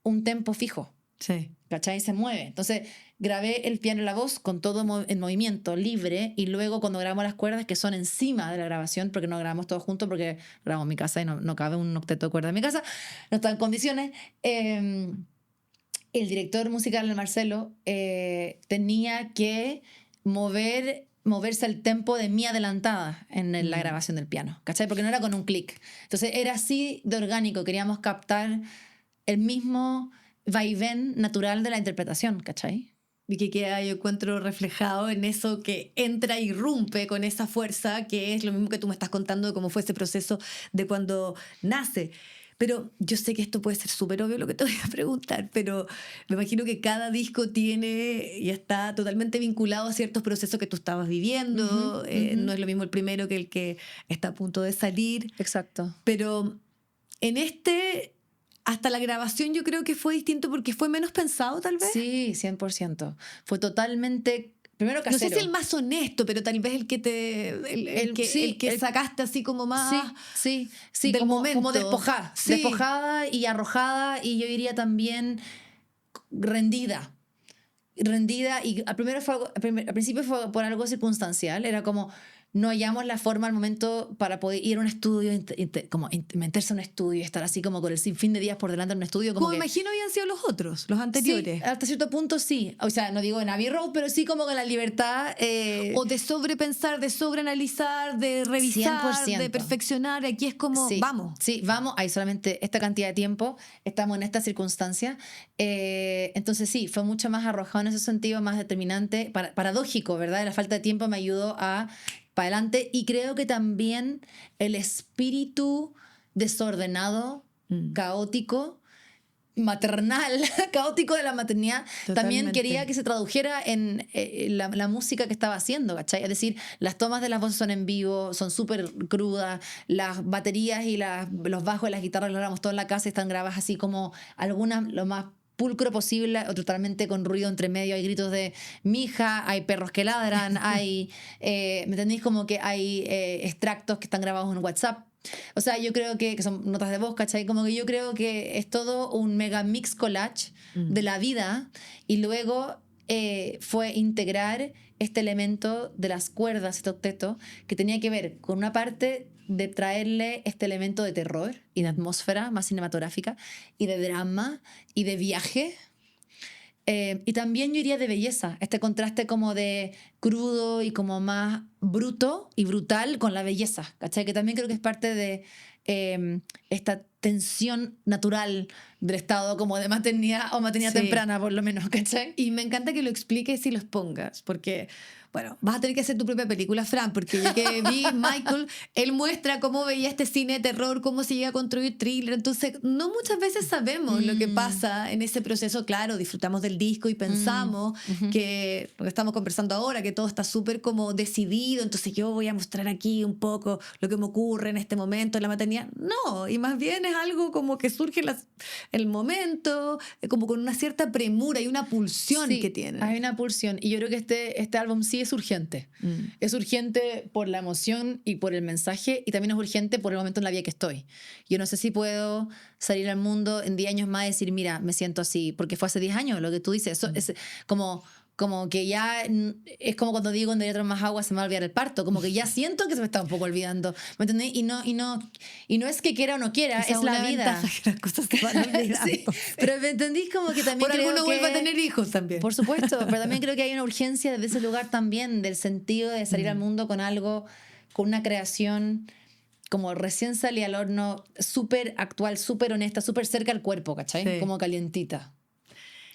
un tempo fijo. Sí. ¿Cachai? Se mueve. Entonces grabé el piano y la voz con todo en movimiento, libre, y luego cuando grabamos las cuerdas, que son encima de la grabación, porque no grabamos todos juntos, porque grabamos en mi casa y no cabe un octeto de cuerdas en mi casa, no está en condiciones. El director musical, el Marcelo, tenía que moverse al tempo de mi adelantada en la grabación del piano, ¿cachai? Porque no era con un clic. Entonces era así de orgánico, queríamos captar el mismo vaivén natural de la interpretación, ¿cachai? Y que queda, yo encuentro reflejado en eso que entra y irrumpe con esa fuerza, que es lo mismo que tú me estás contando de cómo fue ese proceso de cuando nace. Pero yo sé que esto puede ser súper obvio lo que te voy a preguntar, pero me imagino que cada disco tiene y está totalmente vinculado a ciertos procesos que tú estabas viviendo. No es lo mismo el primero que el que está a punto de salir. Exacto. Pero en este... Hasta la grabación yo creo que fue distinto porque fue menos pensado, tal vez. Sí, 100%. Fue totalmente... Primero casero. No sé si el más honesto, pero tal vez el que sacaste así como más... Sí, del momento. Como despojada. Sí. Despojada y arrojada, y yo diría también rendida. Rendida, y al principio fue por algo circunstancial. Era como... No hallamos la forma al momento para poder ir a un estudio, como meterse a un estudio y estar así como con el sinfín de días por delante en un estudio. Como imagino habían sido los otros, los anteriores. Sí, hasta cierto punto sí. O sea, no digo en Abbey Road, pero sí como con la libertad. O de sobrepensar, de sobreanalizar, de revisar, 100%. De perfeccionar. Aquí es como, vamos. Sí, vamos. Hay solamente esta cantidad de tiempo. Estamos en esta circunstancia. Entonces sí, fue mucho más arrojado en ese sentido, más determinante. Paradójico, ¿verdad? La falta de tiempo me ayudó a... para adelante, y creo que también el espíritu desordenado, caótico, maternal, caótico de la maternidad, Totalmente. También quería que se tradujera en la música que estaba haciendo, ¿cachai? Es decir, las tomas de las voces son en vivo, son súper crudas, las baterías y los bajos y las guitarras lo grabamos todo en la casa y están grabadas así como algunas lo más pulcro posible, o totalmente con ruido entre medio. Hay gritos de mija, hay perros que ladran, hay, ¿me entendéis? Como que hay extractos que están grabados en WhatsApp. O sea, yo creo que son notas de voz, ¿cachai? Como que yo creo que es todo un mega mix collage de la vida, y luego fue integrar este elemento de las cuerdas, este octeto, que tenía que ver con una parte de traerle este elemento de terror y de atmósfera más cinematográfica y de drama y de viaje. Y también yo diría de belleza, este contraste como de crudo y como más bruto y brutal con la belleza, ¿cachai? Que también creo que es parte de esta tensión natural del estado como de maternidad o maternidad temprana, por lo menos, ¿cachai? Y me encanta que lo expliques y lo expongas, porque, bueno, vas a tener que hacer tu propia película, Fran, porque yo que vi Michael, él muestra cómo veía este cine de terror, cómo se llega a construir thriller, entonces no muchas veces sabemos lo que pasa en ese proceso. Claro, disfrutamos del disco y pensamos que, lo que estamos conversando ahora, que todo está súper como decidido, entonces yo voy a mostrar aquí un poco lo que me ocurre en este momento en la maternidad. No, y más bien es algo como que surge el momento, como con una cierta premura y una pulsión que tiene. Hay una pulsión, y yo creo que este álbum sí es urgente. Es urgente por la emoción y por el mensaje, y también es urgente por el momento en la vida que estoy. Yo no sé si puedo salir al mundo en 10 años más y decir, mira, me siento así, porque fue hace 10 años lo que tú dices. Eso es como Como que ya es como cuando digo en otro más agua se me va a olvidar el parto, como que ya siento que se me está un poco olvidando, ¿me entendés? Y no es que quiera o no quiera, Esa es la una vida. ventaja que las cosas se van olvidando. Sí, pero me entendís como que también Por creo alguno que, vuelve a tener hijos también. por supuesto, pero también creo que hay una urgencia desde ese lugar también, del sentido de salir al mundo con algo, con una creación como recién salía al horno, súper actual, súper honesta, súper cerca al cuerpo, ¿cachai? Sí. Como calientita.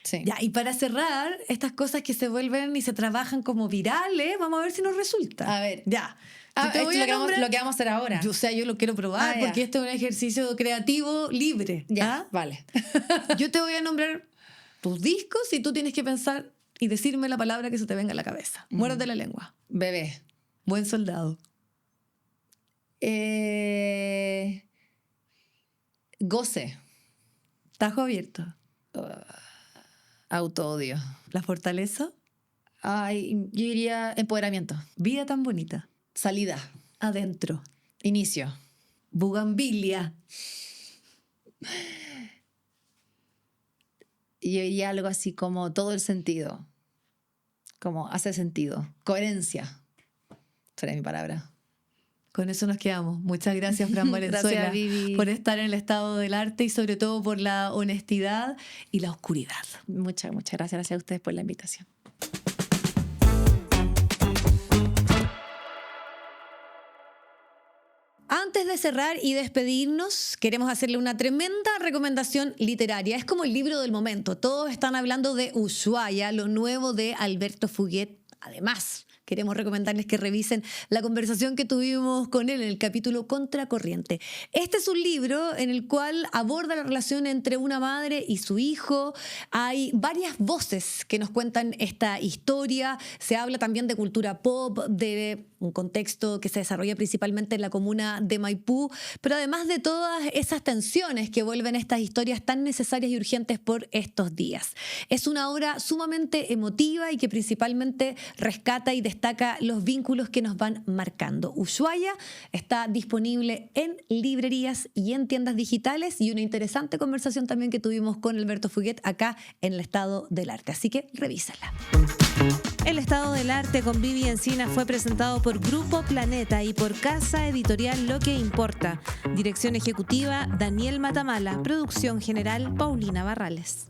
Sí. Ya, y para cerrar, estas cosas que se vuelven y se trabajan como virales, vamos a ver si nos resulta. A ver. Ya. Ah, Yo te esto voy es a lo nombrar- que vamos a hacer ahora. Yo, o sea, yo lo quiero probar Ah, ya. porque esto es un ejercicio creativo libre. Ya, ¿Ah? vale. Yo te voy a nombrar tus discos y tú tienes que pensar y decirme la palabra que se te venga a la cabeza. Muérdete la lengua. Bebé. Buen soldado. Goce. Tajo abierto. Autoodio. La fortaleza. Ay, yo diría empoderamiento. Vida tan bonita. Salida. Adentro. Inicio. Bugambilia. Y yo diría algo así como todo el sentido. Como hace sentido. Coherencia. Será mi palabra. Con eso nos quedamos. Muchas gracias, Fran Valenzuela, Gracias, Vivi. por estar en el estado del arte y sobre todo por la honestidad y la oscuridad. Muchas gracias. Gracias a ustedes por la invitación. Antes de cerrar y despedirnos, queremos hacerle una tremenda recomendación literaria. Es como el libro del momento. Todos están hablando de Ushuaia, lo nuevo de Alberto Fuguet. Además, queremos recomendarles que revisen la conversación que tuvimos con él en el capítulo Contracorriente. Este es un libro en el cual aborda la relación entre una madre y su hijo. Hay varias voces que nos cuentan esta historia. Se habla también de cultura pop, de un contexto que se desarrolla principalmente en la comuna de Maipú, pero además de todas esas tensiones que vuelven estas historias tan necesarias y urgentes por estos días. Es una obra sumamente emotiva y que principalmente rescata y destaca los vínculos que nos van marcando. Ushuaia está disponible en librerías y en tiendas digitales, y una interesante conversación también que tuvimos con Alberto Fuguet acá en el Estado del Arte. Así que revísala. El Estado del Arte con Vivi Encina fue presentado por Grupo Planeta y por Casa Editorial Lo que Importa. Dirección ejecutiva Daniel Matamala. Producción general Paulina Barrales.